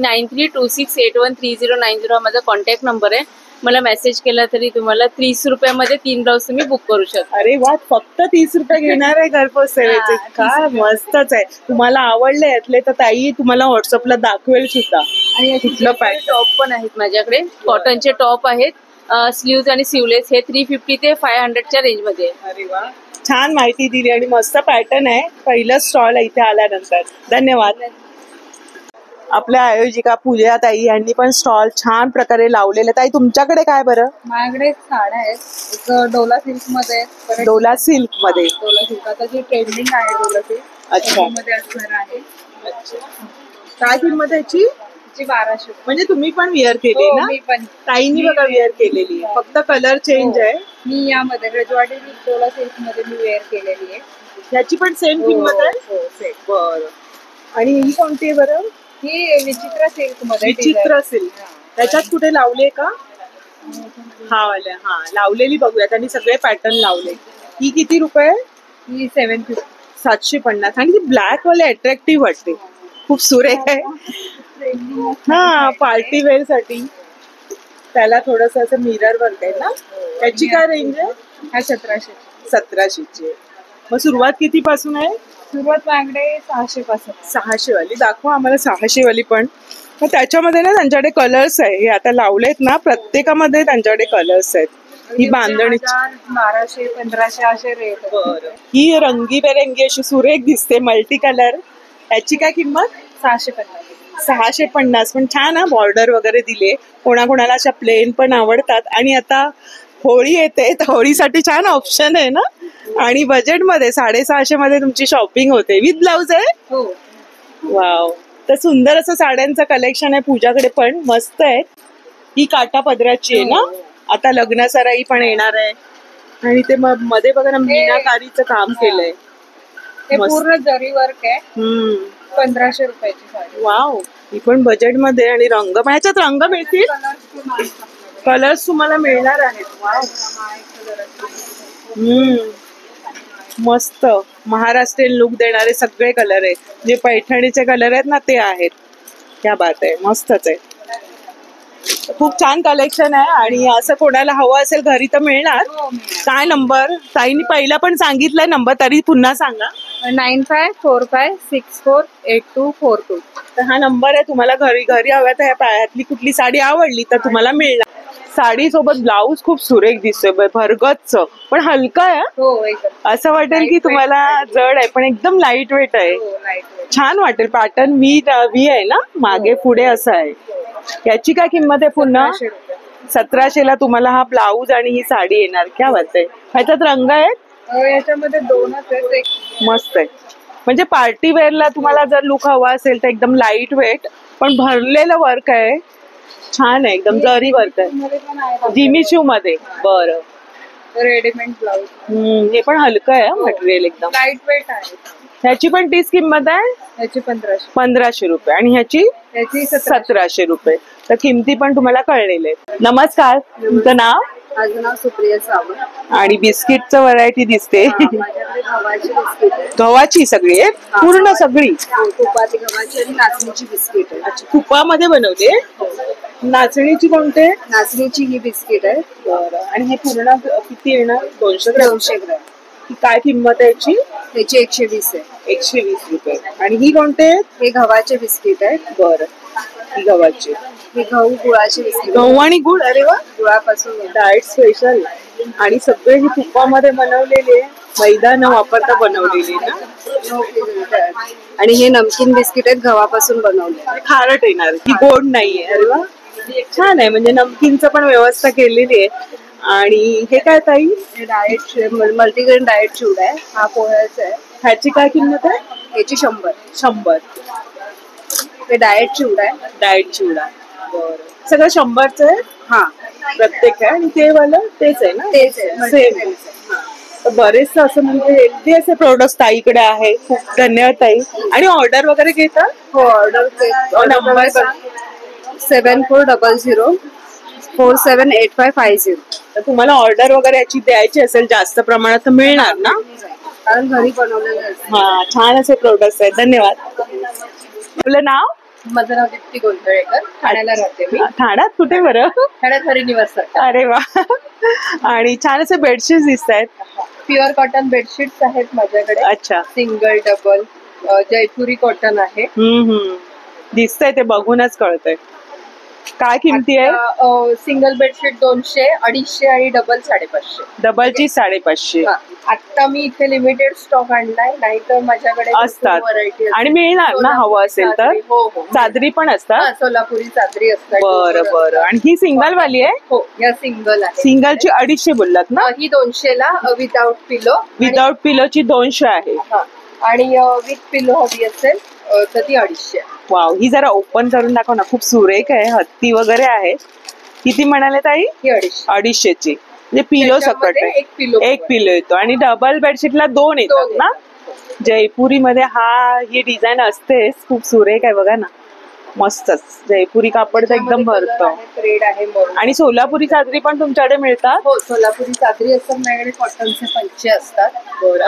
9326813090 हा माझा कॉन्टॅक्ट नंबर आहे. मला मेसेज केला तरी तुम्हाला 30 रुपयामध्ये 3 ब्लाऊज तुम्ही बुक करू शकता. अरे वा, फक्त 30 रुपये घेणार आहे घरपोच सेवेचे. हा, 30 काय मस्तच आहे. तुम्हाला आवडले यातले तर ताई तुम्हाला व्हॉट्सअपला दाखवेल सुद्धा. आणि कुठलं pattern? टॉप पण आहेत माझ्याकडे. कॉटनचे टॉप आहेत. स्लीव्ज आणि सिवलेस हे 350 ते 500च्या रेंज मध्ये. अरे वा, छान माहिती दिली आणि मस्त पॅटर्न आहे. पहिलं स्टॉल इथे आल्यानंतर. धन्यवाद. आपल्या आयोजिका पूजा ताई यांनी पण स्टॉल छान प्रकारे लावलेले. ताई तुमच्याकडे काय बरं? माझ्याकडे साड्या आहेत. एक डोला सिल्क मध्ये आहेत. परत डोला सिल्क मध्ये. डोला सिल्क आता जी ट्रेंडिंग आहे डोला सिल्क अच्छा. मध्ये असणार आहे. काय किंमत आहे याची? जी 1200. म्हणजे तुम्ही पण वेअर केली हो, ना? मी पण. ताईंनी बघा वेअर केलेली आहे. फक्त कलर चेंज आहे. मी यामध्ये रजवाडी डोला सिल्क मध्ये मी वेअर केलेली आहे. याची पण सेम किंमत आहे. हो, same. बरं. आणि ही कोणती आहे बरं? ही विचित्र सिल्क मध्ये विचित्र सिल्क. त्याच्यात कुठे लावले का? हा वाल्या. हा लावलेली बघूयात आणि सगळे पॅटर्न लावले. ही किती रुपये? ही 750. 750. आणि ती ब्लॅक वाले अट्रॅक्टिव्ह वाटते. खूप सुरेख आहे. हा, पार्टी वेअर साठी. त्याला थोडस असं मिरर वर्क आहे ना. त्याची काय रेंज आहे? हा 1700. 1700ची. मग सुरुवात किती पासून आहे? सुरुवात माझ्याकडे 600 पासून. 600 वाली दाखवा आम्हाला. 600 वाली पण. मग त्याच्यामध्ये ना त्यांच्याकडे कलर्स आहे. हे आता लावलेत ना, प्रत्येकामध्ये त्यांच्याकडे कलर्स आहेत. ही बांधणी 1200 1500 असे रेट आहेत. बरं. ही रंगीबेरंगी अशी सुरेख दिसते, मल्टी कलर. याची काय किंमत? 650. 650. पण छान हा, बॉर्डर वगैरे दिले. कोणाकोणाला अशा प्लेन पण आवडतात. आणि आता होळी येते तर होळीसाठी छान ऑप्शन आहे ना. आणि बजेटमध्ये 650 मध्ये तुमची शॉपिंग होते. विथ ब्लाऊज आहे. हो. वाव. तर सुंदर असं साड्यांचं कलेक्शन आहे पूजाकडे पण. मस्त आहे. ही काटा पदराची आहे ना. आता लग्न सराई पण येणार आहे. आणि ते मध्ये बघा ना, मीनाकारीचं काम केलंय. हे मस्त. पूर्ण जरी वर्क आहे. 1500 रुपयाची साडी. वाव. ही पण बजेट मध्ये. आणि रंग पण ह्याच्यात रंग मिळतील. कलर्स तुम्हाला मिळणार आहेत. वाव. मस्त महाराष्ट्रीयन लुक देणारे सगळे कलर आहेत. जे पैठणीचे कलर आहेत ना ते आहेत. क्या बात आहे. मस्तच आहे. खूप छान कलेक्शन आहे. आणि असं कोणाला हवं असेल घरी तर मिळणार. काय नंबर? ताईंनी पहिला पण सांगितलाय नंबर, तरी पुन्हा सांगा. 9545648242. तर हा नंबर आहे. तुम्हाला घरी हव्या तर ह्या पायातली कुठली साडी आवडली तर तुम्हाला मिळणार. साडी सोबत ब्लाऊज खूप सुरेख दिसतोय, भरगतच पण हलका आहे. हो, एकदम असं वाटेल की तुम्हाला जड आहे पण एकदम लाईट वेट आहे. लाईट. छान वाटेल. पॅटर्न व्ही आहे ना, मागे पुढे असं आहे. याची काय किंमत आहे पुन्हा? 1700 ला तुम्हाला हा ब्लाऊज आणि ही साडी येणार. क्या बात आहे. ह्याच्यात रंग आहेत. याच्यामध्ये दोनच आहेत. एक मस्त आहे. म्हणजे पार्टी वेअरला तुम्हाला जर लुक हवा असेल तर एकदम लाईट वेट पण भरलेलं वर्क आहे. छान आहे. एकदम जरी वर्क आहे. मध्ये पण आहे जिमीचू मध्ये. बरं. Readymade blouse. हे पण हलकं आहे मटेरियल एकदम. लाईट वेट आहे. ह्याची पण तीच किंमत आहे. याची 1500. 1500 रुपये. आणि ह्याची याची 1700 रुपये. तर किमती पण तुम्हाला कळलेले आहेत. नमस्कार. तुमचं नाव? माझं नाव सुप्रिया सावंत. आणि बिस्किटचं व्हरायटी दिसते. माझ्याकडे गव्हाची बिस्किट आहे. गव्हाची सगळी आहे पूर्ण सगळी. तुपाची गव्हाची आणि नाचणीची बिस्किट आहे. तुपामध्ये बनवले. नाचणीची कोणते? नाचणीची ही बिस्किट आहे. बरं. आणि हे पूर्ण किती येणार? 200 200 ग्रॅम. ही काय किंमत आहे याची? त्याची 120 आहे. 120 रुपये. आणि ही कोणते? हे गव्हाचे बिस्किट आहे. बरं. ही गव्हाची. हे गहू गुळाचे बिस्किट. गहू आणि गुळ. अरे वा. गुळापासून डाएट स्पेशल. आणि सगळे ही तुपामध्ये बनवलेले, मैदा न वापरता बनवलेले ना. आणि हे नमकीन बिस्किट आहेत गव्हापासून बनवले. खारट येणार. ही गोड नाहीये. अरे वा. छान आहे. म्हणजे नमकीनचं पण व्यवस्था केलेली आहे. आणि हे काय ताई? हे डाएट मल्टीग्रेन डाएट चिवडा आहे. हा पोह्याचा आहे. ह्याची काय किंमत आहे? याची 100. 100. हे डाएट चिवडा आहे. डाएट चिवडा. बरं. सगळं 100च आहे. हा, प्रत्येक आहे. आणि ते वालं तेच आहे ना. तेच आहे. सेम. तर बरेच असं म्हणजे हेल्दी असे प्रोडक्ट ताईकडे आहे. खूप धन्यवाद ताई. आणि ऑर्डर वगैरे घेतात? हो, ऑर्डर नंबर 7400478550. तर तुम्हाला ऑर्डर वगैरे याची द्यायची असेल जास्त प्रमाणात तर मिळणार ना. कारण घरी बनवलेलं असतं. हा, छान असे प्रोडक्ट्स आहेत. धन्यवाद. आपलं नाव? माझं नाव दीप्ती गोंधळेकर, ठाण्याला राहते मी. ठाण्यात कुठे बरं? ठाण्यात हरिनिवास. अरे वा. आणि छान असे बेडशीट दिसत आहेत. प्युअर कॉटन बेडशीट्स आहेत माझ्याकडे. अच्छा. सिंगल, डबल, जयपुरी कॉटन आहे. दिसतंय, ते बघूनच कळतंय. काय किमती आहे? सिंगल बेडशीट 200, 250 आणि डबल 550. डबलची 550. आता मी इथे लिमिटेड स्टॉक आणलाय, नाही तर माझ्याकडे असतात व्हरायटी आणि मिळणार ना हवं असेल तर. हो. चादरी पण असतात. सोलापुरी चादरी असतात. बरं बरं. आणि ही सिंगल वाली आहे? हो, या सिंगल आहे. सिंगलची 250 बोललात ना? ही 200 ला विदाउट पिलो. विदाउट पिलोची 200 आहे. आणि विथ पिलो हवी असेल तर ती 250. वाव, ही जरा ओपन करून दाखव ना. खूप सुरेख आहे, हत्ती वगैरे आहे. किती म्हणाले ताई? ही 250 ची. म्हणजे पिलो सकट आहे. एक पिलो येतो आणि डबल बेडशीटला 2 येतात ना. जयपुरी मध्ये ही डिझाईन असतेच. खूप सुरेख आहे बघा ना, मस्तच. जयपुरी कापड तर एकदम भरतं. रेड आहे. आणि सोलापुरी चादरी पण तुमच्याकडे मिळतात? हो, सोलापुरी चादरी असतात माझ्याकडे. कॉटनचे पंचे असतात.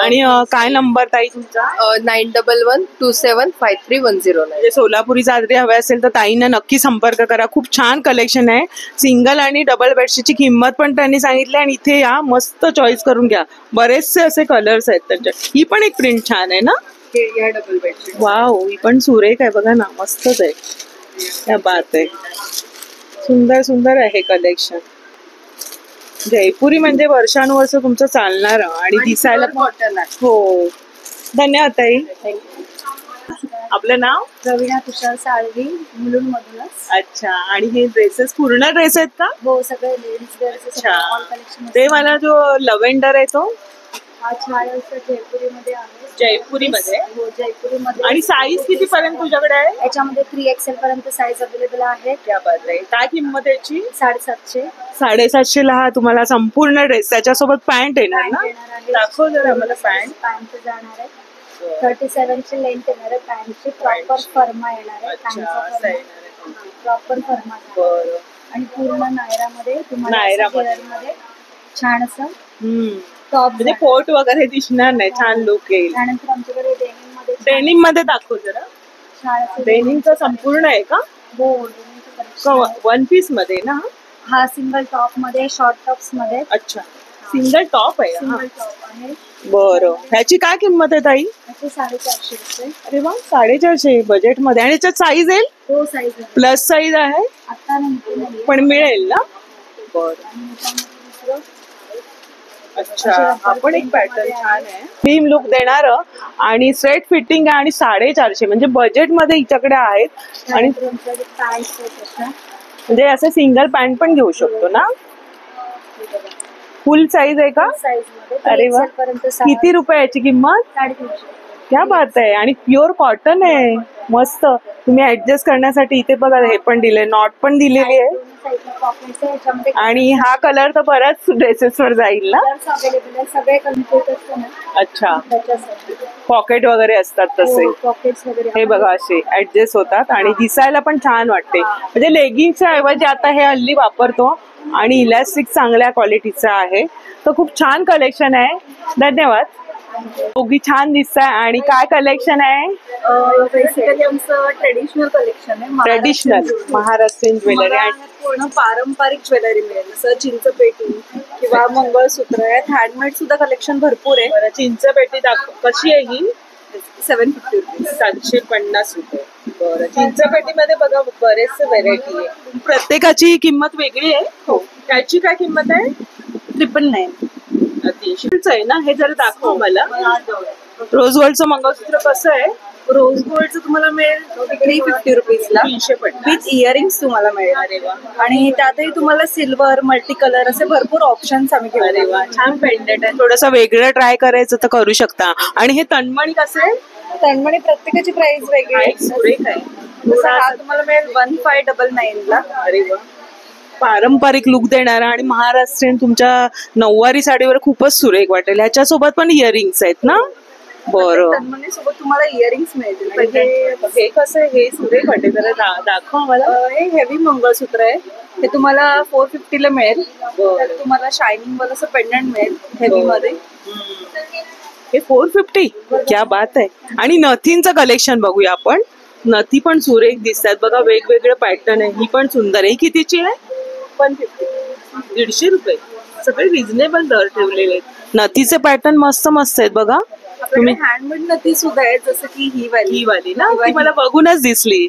आणि काय नंबर ताई तुमचा? 9112753109. म्हणजे सोलापुरी चादरी हवे असेल तर ताईंना नक्की संपर्क करा. खूप छान कलेक्शन आहे. सिंगल आणि डबल बेडशीटची किंमत पण त्यांनी सांगितली. आणि इथे या, मस्त चॉईस करून घ्या. बरेचसे असे कलर्स आहेत त्यांच्यात. ही पण एक प्रिंट छान आहे ना. Double bedsheet. वाव, ही पण सुरेख आहे बघा ना, मस्तच आहे. क्या बात आहे. सुंदर सुंदर आहे कलेक्शन. जयपुरी म्हणजे वर्षानुवर्ष तुमचं चालणार आणि दिसायला कॉटन आहे. हो. धन्यवाद ताई. आपलं नाव? रवीना तुषार साळवी, मुलुंड मधूनच. अच्छा. आणि हे ड्रेसेस पूर्ण ड्रेस आहेत का? हो, सगळे लेडीज ड्रेसेस, ऑल कलेक्शन. ते मला जो लव्हेंडर आहे तो हा जयपुरी मध्ये आहे. जयपुरी मध्ये? हो, जयपुरी मध्ये. आणि साईज किती पर्यंत तुझ्याकडे आहे? याच्यामध्ये 3XL पर्यंत साईज अवेलेबल आहे. क्या बात आहे. काय किंमत याची? 750. 750 ला हा तुम्हाला संपूर्ण ड्रेस. त्याच्यासोबत पॅन्ट येणार ना? दाखव जरा मला पॅन्ट. पॅन्ट जाणार आहे 37 लेंथ येणार आहे. पॅन्टची प्रॉपर फर्मा येणार आहे. प्रॉपर फर्मा. आणि पूर्ण नायरामध्ये तुम्हाला मध्ये छान असं टॉप, म्हणजे फोर्ट वगैरे दिसणार नाही. छान लुक येईल. त्यानंतर आमच्याकडे डेनिम मध्ये दाखव जरा. डेनिमचा संपूर्ण आहे का? हो, वन पीस मध्ये ना? हा सिंगल टॉप मध्ये, शॉर्ट टॉप्स मध्ये. अच्छा, सिंगल टॉप आहे. सिंगल टॉप आहे. बरं. ह्याची काय किंमत आहे ताई? 450 रुपये. अरे वा, 450 बजेट मध्ये. आणि याच्यात साईज येईल? हो, साईज प्लस साईज आहे आता नाही, पण मिळेल ना? बरं. अच्छा, हा पण एक पॅटर्न छान आहे. थीम लुक देणार आणि स्ट्रेट फिटिंग आहे आणि 450 म्हणजे बजेट मध्ये हिच्याकडे आहेत. आणि म्हणजे असं सिंगल पॅन्ट पण घेऊ शकतो ना? फुल साईज आहे का? अरे वा. किती रुपयाची किंमत? 350. क्या बात आहे. आणि प्युअर कॉटन आहे, मस्त. तुम्ही ऍडजस्ट करण्यासाठी इथे बघा हे पण दिले, नॉट पण दिलेली आहे. आणि हा कलर तर बऱ्याच ड्रेसेस वर जाईल ना? अच्छा, पॉकेट वगैरे असतात तसे. हे बघा असे ऍडजस्ट होतात आणि दिसायला पण छान वाटते. म्हणजे लेगिंगच्या ऐवजी आता हे हल्ली वापरतो. आणि इलास्टिक चांगल्या क्वालिटीचा आहे. तर खूप छान कलेक्शन आहे. धन्यवाद. दोघी छान दिसत आहे. आणि काय कलेक्शन आहे? बेसिकली आमचं ट्रेडिशनल कलेक्शन आहे. ट्रेडिशनल महाराष्ट्रीयन ज्वेलरी आहे. पूर्ण पारंपरिक ज्वेलरी मिळेल, जसं चिंचपेटी किंवा मंगळसूत्र आहेत. हँडमेड सुद्धा कलेक्शन भरपूर आहे. बरं, चिंचपेटी दाखव. कशी आहे ही? 750 रुपये. 750 रुपये. बरं. चिंचपेटीमध्ये बघा बरेचसे व्हेरायटी आहे. प्रत्येकाची किंमत वेगळी आहे. हो. त्याची काय किंमत आहे? 999. 300 आहे ना? हे जरा दाखव मला. रोज गोल्डचं मंगळसूत्र कसं आहे? रोज गोल्डचं तुम्हाला मिळेल 350 रुपीजला. 350 विथ इयरिंग्स तुम्हाला मिळेल. अरे वा. आणि त्यातही तुम्हाला सिल्वर, मल्टी कलर असे भरपूर ऑप्शन्स आम्ही घेऊ. अरे वा, छान पेंडेंट आहे. थोडंसं वेगळं ट्राय करायचं तर करू शकता. आणि हे तन्मणी कसं आहे? तन्मणी प्रत्येकाची प्राइस वेगळी आहे. सुरेख आहे. जसं हा तुम्हाला मिळेल 1599 ला. अरे वा. पारंपरिक लुक देणारा आणि महाराष्ट्रीयन तुमच्या नऊवारी साडीवर खूपच सुरेख वाटेल. ह्याच्यासोबत पण इयरिंग्स आहेत ना? बरं. तन्मणी सोबत तुम्हाला इयरिंग्स मिळतील. हे कसं आहे? हे सुरेख वाटेल, जरा दाखव मला. हे हेवी मंगळसूत्र आहे. हे तुम्हाला 450 ला मिळेल. तर तुम्हाला शायनिंग वाला असं पेंडंट मिळेल हेवी मध्ये. हे 450. क्या बात आहे. आणि नथींचं कलेक्शन बघूया आपण. नथी पण सुरेख दिसतात बघा, वेगवेगळे पॅटर्न आहे. ही पण सुंदर आहे. ही कितीची आहे? 150. 150 रुपये. सगळे रिझनेबल दर ठेवलेले आहेत. नथीचे पॅटर्न मस्त मस्त आहेत बघा. तुम्ही हँडमेड नथी सुद्धा आहे, जसं की ही वाली ना, ती मला बघूनच दिसली.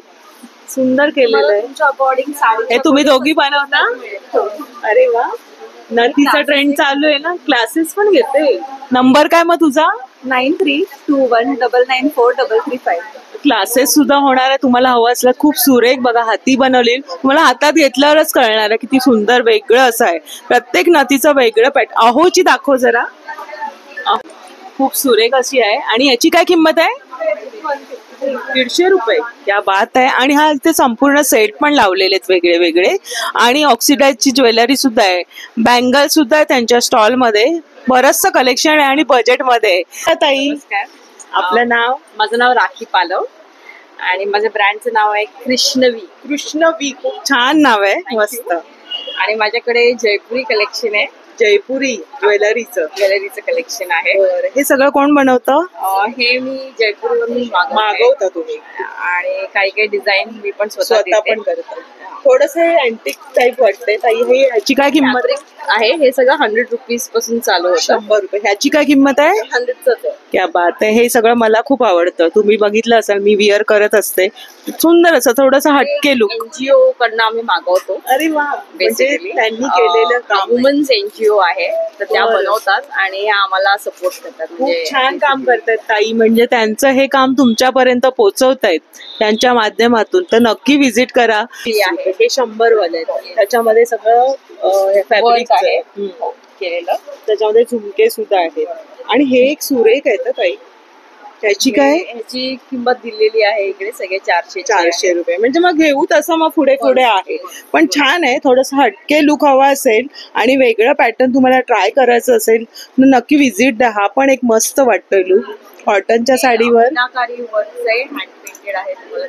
सुंदर केलेलं आहे. तुमच्या अकॉर्डिंग साडी हे तुम्ही दोघी बनवता? अरे वा, नथीचा ट्रेंड चालू आहे ना, क्लासेस पण घेते. नंबर काय मग तुझा? 9321994335. क्लासेस सुद्धा होणार आहे. तुम्हाला हवं असलं खूप सुरेख बघा, हाती बनवली. तुम्हाला हातात घेतल्यावरच कळणार आहे किती सुंदर वेगळं असं आहे. प्रत्येक नथीचं वेगळं पॅटर्न. अहोची दाखव जरा. खूप सुरेख अशी आहे. आणि याची काय किंमत आहे? 150 रुपये. क्या बात आहे. आणि हा इथे संपूर्ण सेट पण लावलेले आहेत वेगळे वेगळे. आणि ऑक्सिडाइजची ज्वेलरी सुद्धा आहे, बँगल सुद्धा आहे त्यांच्या स्टॉल मध्ये. बरचसं कलेक्शन आहे आणि बजेट मध्ये. ताई, आपलं नाव? माझं नाव राखी पालव आणि माझ्या ब्रँडचं नाव आहे कृष्णवी. कृष्णवी. खूप छान नाव आहे, मस्त. आणि माझ्याकडे जयपुरी कलेक्शन आहे. जयपुरी ज्वेलरीचं कलेक्शन आहे. हे सगळं कोण बनवतं? हे मी जयपूरवरून मागवता तुम्ही? आणि काही काही डिझाईन मी पण स्वतः पण करतो. थोडस अँटिक टाईप वाटते ताई. हे ह्याची काय किंमत आहे? हे सगळं 100 रुपीज पासून चालू होतं. 100 रुपये. ह्याची काय किंमत आहे? 100च आहे. क्या बात आहे. हे सगळं मला खूप आवडतं. तुम्ही बघितलं असाल, मी विअर करत असते. सुंदर असं थोडस हटके लुक. एनजीओ कडनं आम्ही मागवतो. अरे वा, म्हणजे त्यांनी केलेलं काम. वुमन्स एनजीओ आहे, तर त्या बनवतात आणि आम्हाला सपोर्ट करतात. म्हणजे खूप छान काम करतात ताई. म्हणजे त्यांचं हे काम तुमच्यापर्यंत पोहोचवतायत त्यांच्या माध्यमातून. तर नक्की व्हिजिट करा. हे 100 वाले आहेत. त्याच्यामध्ये सगळं फॅब्रिक आहे केलेलं. त्याच्यामध्ये झुमके सुद्धा आहेत. आणि हे एक सुरेख आहे तर ताई, त्याची काय? ह्याची किंमत दिलेली आहे इकडे सगळे 400 रुपये. म्हणजे मग घेऊ तसं मग पुढे पुढे आहे. पण छान आहे. थोडस हटके लुक हवा असेल आणि वेगळं पॅटर्न तुम्हाला ट्राय करायचं असेल तर नक्की व्हिजिट द्या. हा पण एक मस्त वाटतं लुक कॉटनच्या साडीवर. हँड पेंटेड आहे. तुम्हाला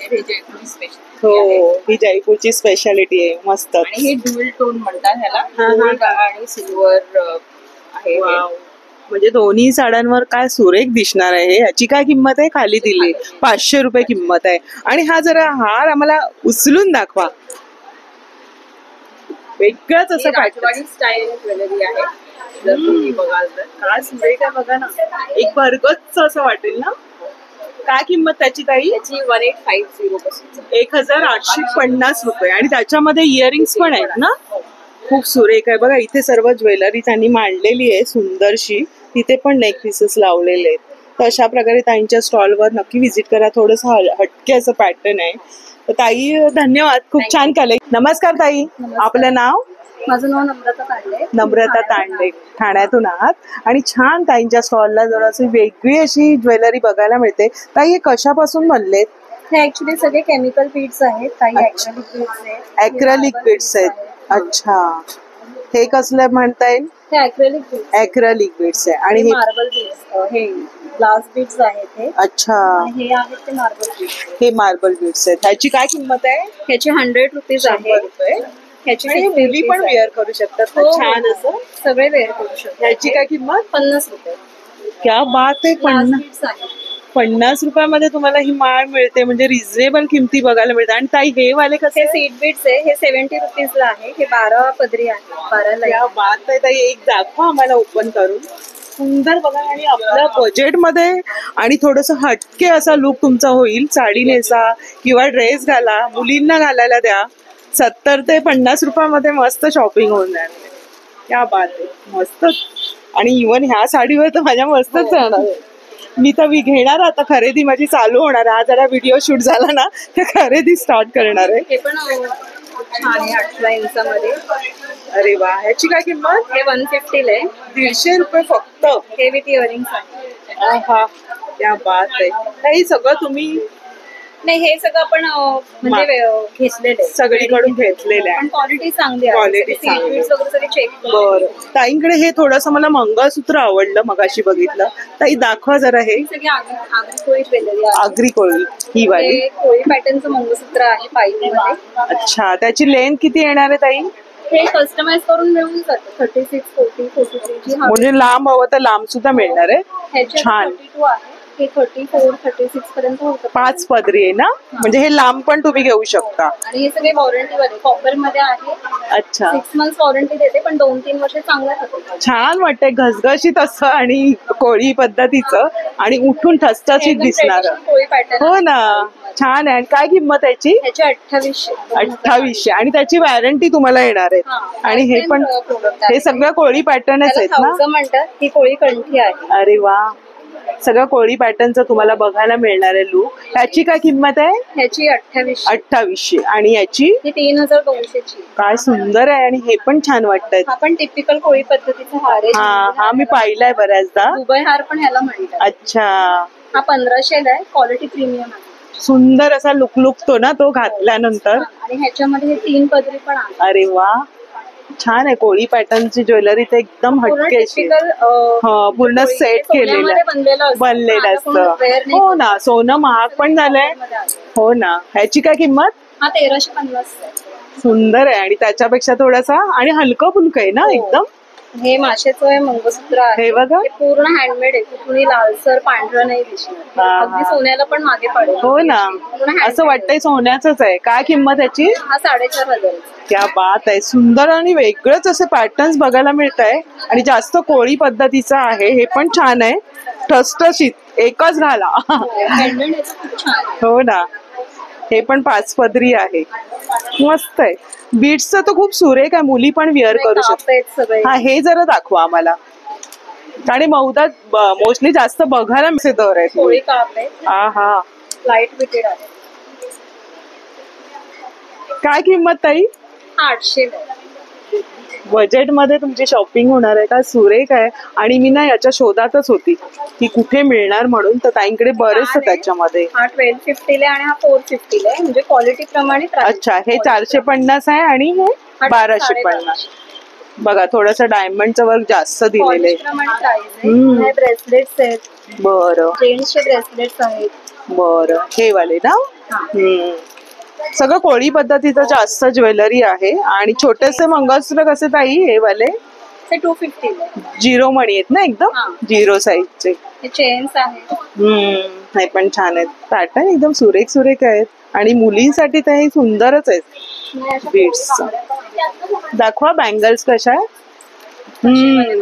हे जयपुरी स्पेशल. हो, ही जयपूरची स्पेशालिटी आहे. मस्त. आणि हे ड्युअल टोन म्हणतात ह्याला. गोल्ड आणि सिल्वर आहे. म्हणजे दोन्ही साड्यांवर काय सुरेख दिसणार आहे. याची काय किंमत आहे? खाली दिली 500 रुपये किंमत आहे. आणि हा जरा हार आम्हाला उचलून दाखवा. वेगळंच असं राजवाडी स्टाईल ज्वेलरी आहे. जर तुम्ही बघाल तर काय सुरेख आहे बघा ना. एक भरगच असं वाटेल ना. काय किंमत त्याची ताई? त्याची 1850 पासून 1850 रुपये. आणि त्याच्यामध्ये इयरिंग्स पण आहेत ना. खूप सुरेख आहे बघा. इथे सर्व ज्वेलरी त्यांनी मांडलेली आहे सुंदरशी. तिथे पण नेक पीसेस लावलेले आहेत. तर अशा प्रकारे ताईंच्या स्टॉलवर नक्की व्हिजिट करा. थोडंसं हटके असं पॅटर्न आहे. तर ताई धन्यवाद. खूप छान कलेक्शन. नमस्कार ताई, आपलं नाव? माझं नाव नम्रता तांडे. नम्रता तांडे, ठाण्यातून आहात. आणि छान ताईंच्या स्टॉलला जराशी वेगळी अशी ज्वेलरी बघायला मिळते. ताई हे कशापासून बनलेत? हे ऍक्च्युली सगळे केमिकल बीड्स आहेत. काही ऍक्रेलिक बीड्स आहेत. ऍक्रेलिक बीड्स आहेत. अच्छा, हे कसलं म्हणता येईल? हे ऍक्रेलिक बीड्स. ऍक्रेलिक बीड्स आहे. आणि हे मार्बल बीड्स, हे ग्लास बीड्स आहेत. हे अच्छा, हे आहेत ते मार्बल बीड्स. हे मार्बल बीड्स आहेत. ह्याची काय किंमत आहे? ह्याची 100 रुपीज आहे. 100 रुपये. ह्याची मुली पण वेअर करू शकतात. छान असं सगळे वेअर करू शकतात. ह्याची काय किंमत? 50 रुपये. क्या बात आहे. 50 रुपयामध्ये तुम्हाला ही माळ मिळते. म्हणजे रिझनेबल किमती बघायला मिळते. आणि ताई हे वाले कसे? हे सीट बीट्स आहे. हे 70 रुपीजला आहे. हे 12 पदरी आहे. 12 ला. क्या बात आहे ताई. एक दाखवा आम्हाला ओपन करून. सुंदर बघा. आणि आपल्या बजेट मध्ये आणि थोडस हटके असा लुक तुमचा होईल. साडी नेसा किंवा ड्रेस घाला, मुलींना घालायला द्या. 70 ते 50 रुपयामध्ये मस्त शॉपिंग होऊन जाणार. क्या बात आहे. मस्तच. आणि इव्हन ह्या साडीवर तर माझ्या मस्तच जाणार आहे. मी तर घेणार आता. खरेदी माझी चालू होणार आहे. हा जरा व्हिडिओ शूट झाला ना तर खरेदी स्टार्ट करणार आहे. हे पण छान आहे. 18 इंचामध्ये. अरे वा. ह्याची काय किंमत? हे 150 आहे. 150 रुपये फक्त. हे विथ इयरिंग्स आहे. हा, क्या बात आहे. हे सगळं तुम्ही? नाही, हे सगळं आपण म्हणजे घेतलेलं आहे. सगळीकडून घेतलेलं आहे. पण क्वालिटी चांगली आहे. क्वालिटी चांगली. सगळे चेक. बरं. ताईंकडे हे थोडंसं मला मंगळसूत्र आवडलं, मगाशी बघितलं. ताई दाखवा जरा. हे सगळी आगरी कोळी ज्वेलरी आहे. आगरी कोळी ही वाली. हे कोळी पॅटर्नचं मंगळसूत्र आहे पायथीमध्ये. अच्छा, त्याची लेंथ किती येणार आहे ताई? हे कस्टमाइज करून मिळून जातं. 36, 40, 43 ची. म्हणजे लांब हवं तर लांब सुद्धा मिळणार आहे. ह्याची छान. 42 आहे. हे 34, 36 पर्यंत होतं. 5 पदरी आहे ना, म्हणजे हे लांब पण तुम्ही घेऊ शकता. आणि हे सगळे वॉरंटी मध्ये कॉपर मध्ये आहे. अच्छा, 6 मंथ्स वॉरंटी देते, पण 2-3 वर्ष चांगलं होतं. छान वाटतंय, घसघशीत असं आणि कोळी पद्धतीचं आणि उठून ठसठशीत दिसणार. कोळी पॅटर्न. हो ना, छान आहे. आणि काय किंमत आहे याची? ह्याचे 2800. 2800 आणि त्याची वॉरंटी तुम्हाला येणार आहे. आणि हे पण हे सगळं कोळी पॅटर्नच आहेत ना. खाऊचं म्हणतात, ही कोळी कंठी आहे. अरे वा, सगळं कोळी पॅटर्नचं तुम्हाला बघायला मिळणार आहे लूक. ह्याची काय किंमत आहे? ह्याची 2800. 2800 आणि याची ही 3200 ची. काय सुंदर आहे आणि हे पण छान वाटतंय. हा पण टिपिकल कोळी पद्धतीचा हार आहे. हा मी पाहिलाय बऱ्याचदा. दुबई हार पण ह्याला म्हणतात. अच्छा, हा 1500 आहे, क्वालिटी प्रीमियम आहे. सुंदर असा लुकतो ना तो घातल्यानंतर. आणि ह्याच्यामध्ये हे 3 पदरी पण आहे. अरे वा, छान आहे. कोळी पॅटर्नची ज्वेलरी तर एकदम हटके अशी. पूर्ण सेट केलेलं बनलेलं असतं. हो ना, सोनं महाग पण झालंय. हो ना, ह्याची काय किंमत? हा 1350 आहे. सुंदर आहे आणि त्याच्यापेक्षा थोडासा आणि हलकं फुलकं आहे ना एकदम. हे माशेचं हे मंगळसूत्र आहे. हे बघा, हे पूर्ण हँडमेड आहे. कुठूनही लालसर पांढरं नाही दिसणार. अगदी सोन्याला पण मागे पडेल. हो ना, असं वाटतंय सोन्याचंच आहे. काय किंमत याची? हा 4500. क्या बात आहे. सुंदर आणि वेगळंच असे पॅटर्न्स बघायला मिळत आहे आणि जास्त कोळी पद्धतीचा आहे. हे पण छान आहे, ठसठशीत एकच घाला. हँडमेड आहे, खूप छान. हो ना, हे पण 5 पदरी आहे, मस्त आहे. बीट्सचं तर खूप सुरेख आहे, मुली पण वेअर करू शकतात. हा, हे जरा दाखवा आम्हाला. आणि मौदात मोस्टली जास्त बघायला मिळते दर आहे. कोळी काप आहे. हा, लाईट वेटेड आहे. काय किंमत ताई? 800. बजेट मध्ये तुमची शॉपिंग होणार आहे का? सुरेख आहे. आणि मी ना याच्या शोधातच होती की कुठे मिळणार म्हणून, तर ताईंकडे बरेच त्याच्यामध्ये. हा 1250 आहे आणि हा 450 आहे, म्हणजे क्वालिटी प्रमाणे. अच्छा, हे 450 आहे आणि हे 1250. बघा, थोडस डायमंडचं वर्क जास्त दिलेलं आहे. ब्रेसलेट्स आहेत. बरं, जेंट्सचे ब्रेसलेट्स आहेत. बरं, हे वाले ना. सगळं कोळी पद्धतीचं जास्त ज्वेलरी आहे. आणि छोटेसे मंगळसूत्र कसे ताई हे वाले? ते 250 आहे. झिरो मणी आहेत ना, एकदम झिरो साईजचे. हे चेन्स आहेत. हे पण छान आहेत. पॅटर्न एकदम सुरेख आहेत आणि मुलींसाठी तर हे सुंदरच आहेत. बीड्स दाखवा. बँगल्स कशा आहे?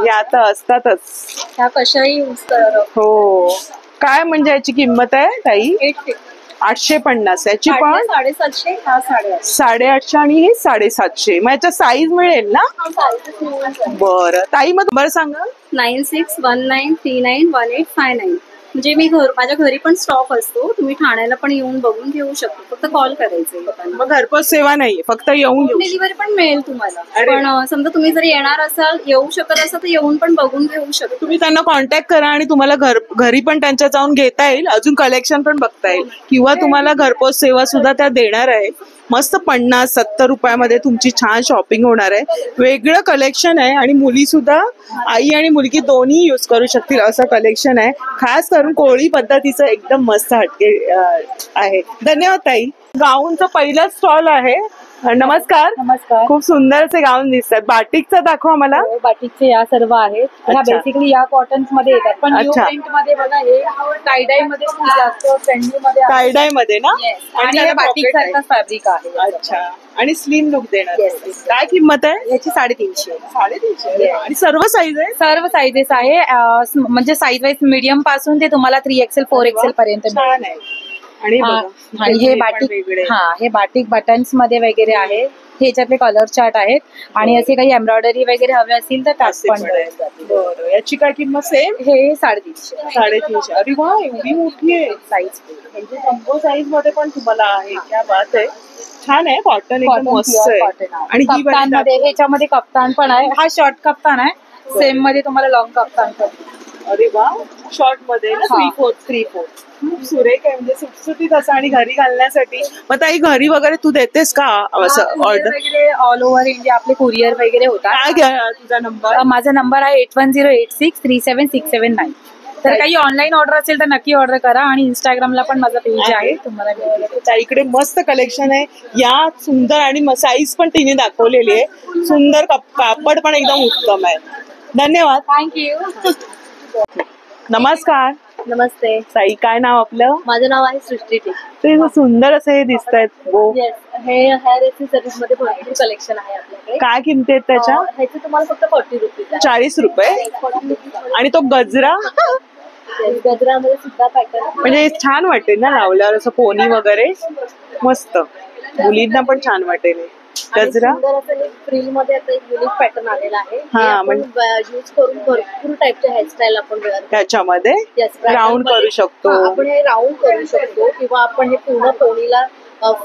या तर असतातच. ह्या कशाही यूज करा. हो. काय म्हणजे याची किंमत आहे ताई? 850. याची पण 750. हा 850 आणि हे 750. मग याचा साईज मिळेल ना? बरं ताई, मग बरं सांगा. 9619391859. म्हणजे मी माझ्या घरी पण स्टॉक असतो. तुम्ही ठाण्याला पण येऊन बघून घेऊ शकतो. फक्त कॉल करायचे. मग घरपोच सेवा नाही, फक्त येऊन घेऊ? डिलिव्हरी पण मिळेल तुम्हाला. पण समजा तुम्ही जर येणार असाल, येऊ शकत असाल, तर येऊन पण बघून घेऊ शकतो. तुम्ही त्यांना कॉन्टॅक्ट करा आणि तुम्हाला घरी पण त्यांच्या जाऊन घेता येईल. अजून कलेक्शन पण बघता येईल. किंवा तुम्हाला घरपोच सेवा सुद्धा त्या देणार आहे. मस्त 50-70 रुपयामध्ये तुमची छान शॉपिंग होणार आहे. वेगळं कलेक्शन आहे आणि मुली सुद्धा, आई आणि मुलगी दोन्ही यूज करू शकतील असं कलेक्शन आहे. खास करून कोळी पद्धतीचं एकदम मस्त हटके आहे. धन्यवाद ताई. गाऊनचं पहिलं स्टॉल आहे. नमस्कार. नमस्कार. खूप सुंदर असे गाऊन दिसतात. बाटिकचा दाखवा मला. बाटिकचे या सर्व आहेत. ह्या बेसिकली या कॉटन्स मध्ये येतात, पण न्यू प्रिंट मध्ये बघा, हे टायडाय मध्ये खूप जास्त ट्रेंडी मध्ये. टायडाय मध्ये ना? आणि हे बाटिक सारखा फॅब्रिक आहे. अच्छा, आणि स्लिम लुक देणार. काय किंमत आहे याची? 350. 350. आणि सर्व साईज आहे? सर्व साईजेस आहे. म्हणजे साईज वाईज मीडियम पासून ते तुम्हाला 3XL 4XL पर्यंत. छान आहे. आणि हे बाटिक, हे बाटिक बटन्स मध्ये वगैरे आहे. ह्याच्यातले कलर चार्ट आहेत. आणि असे काही एम्ब्रॉयडरी वगैरे हवे असतील तर त्यात पण. बरं, याची काय किंमत सेम? हे 350. 350. अरे वा, एवढी मोठी आहे साईज. म्हणजे जम्बो साईज मध्ये पण तुम्हाला आहे. क्या बात आहे. छान आहे. कॉटन एकदम मस्त आहे. आणि कप्तान मध्ये, ह्याच्यामध्ये कप्तान पण आहे. हा शॉर्ट कप्तान आहे. सेम मध्ये तुम्हाला लॉंग कप्तान पण. अरे वा, शॉर्ट मध्ये 3/4. खूप सुरेख आहे, म्हणजे सुटसुटीत असं आणि घरी घालण्यासाठी. मग ताई, घरी वगैरे तू देतेस का असं ऑर्डर वगैरे? ऑल ओव्हर इंडिया आपले कुरिअर वगैरे होतात. काय घ्या तुझा नंबर? माझा नंबर आहे 8108637679. तर काही ऑनलाईन ऑर्डर असेल तर नक्की ऑर्डर करा. आणि इंस्टाग्रामला पण माझा पेज आहे, तुम्हाला. ताईकडे मस्त कलेक्शन आहे. या सुंदर आणि साईज पण तिने दाखवलेली आहे. सुंदर कापड पण एकदम उत्तम आहे. धन्यवाद. थँक्यू. नमस्कार. नमस्ते. साई, काय नाव आपलं? माझं नाव आहे सृष्टी टी. ते सुंदर असे हे दिसत आहेत बो. येस, हे हेअर एक्सेसरीज मध्ये भरपूर कलेक्शन आहे आपल्याकडे. काय किमती आहेत त्याच्या? ह्याचे तुम्हाला फक्त 40 रुपीज. 40 रुपये. आणि तो गजरा गजरामध्ये सुद्धा पॅटर्न म्हणजे छान वाटेल ना लावल्यावर, असं पोनी वगैरे मस्त, मुलींना पण छान वाटेल. गजरा सुंदर असं एक फ्रिल मध्ये आता एक युनिक पॅटर्न आलेला आहे. यूज करून भरपूर टाईपचे हेअरस्टाईल आपण त्याच्यामध्ये राऊंड करू शकतो. आपण हे राऊंड करू शकतो किंवा आपण हे पूर्ण पोनीला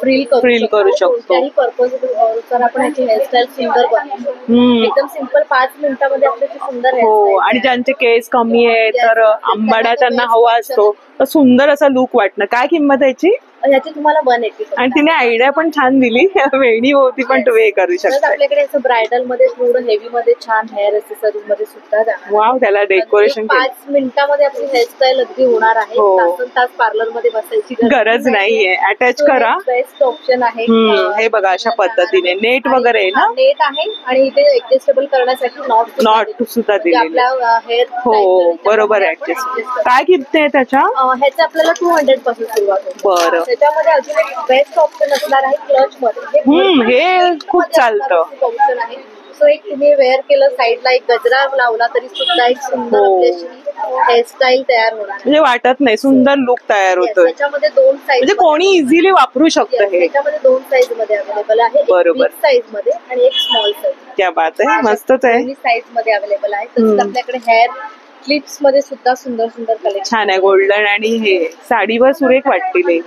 फ्रिल करू शकतो. कोणत्याही पर्पज नुसार आपण ह्याची हेअरस्टाईल सुंदर बनवू शकतो. एकदम सिंपल 5 मिनिटांमध्ये आपल्याची सुंदर हो. आणि ज्यांचे केस कमी आहे तर आंबाडा त्यांना हवा असतो तर सुंदर असा लुक वाटणं. काय किंमत याची? ह्याची तुम्हाला 180. आणि तिने आयडिया पण छान दिली, वेणी होती पण तू हे करू शकता. आपल्याकडे असं ब्रायडल मध्ये थोडं हेवी मध्ये छान हेअर एक्सेसरीज मध्ये सुद्धा जाणार. वाव, त्याला डेकोरेशन 5 मिनिटांमध्ये आपली हेअरस्टाईल अगदी होणार आहे. तास पार्लर मध्ये बसायची गरज नाहीये. अटॅच करा, बेस्ट ऑप्शन आहे. हे बघा अशा पद्धतीने नेट वगैरे ना, नेट आहे आणि इथे ऍडजस्टेबल करण्यासाठी नॉट सुद्धा दिले. आपल्या हेअर हो बरोबर ऍडजस्ट. काय किंमत आहे त्याच्या? ह्याचं आपल्याला 200 पासून सुरुवात होते. बरं. त्याच्यामध्ये अजून एक बेस्ट ऑप्शन असणार आहे क्लच मध्ये. हे खूप चालतं ऑप्शन आहे. सो एक तुम्ही वेअर केलं, साईडला एक गजरा लावला तरी सुद्धा एक सुंदर आपल्याशी हेअरस्टाईल तयार होणार. म्हणजे वाटत नाही, सुंदर लुक तयार होतोय. त्याच्यामध्ये 2 साईज म्हणजे कोणी इझिली वापरू शकतं हे. त्याच्यामध्ये 2 साईज मध्ये अवेलेबल आहे. बरोबर. बिग साईज मध्ये आणि एक स्मॉल साईज. क्या बात आहे, मस्तच आहे. दोन्ही साईज मध्ये अवेलेबल आहे. तसंच आपल्याकडे हेअर क्लिप्स मध्ये सुद्धा सुंदर सुंदर कलेक्शन छान आहे. गोल्डन आणि हे साडीवर सुरेख वाटतील.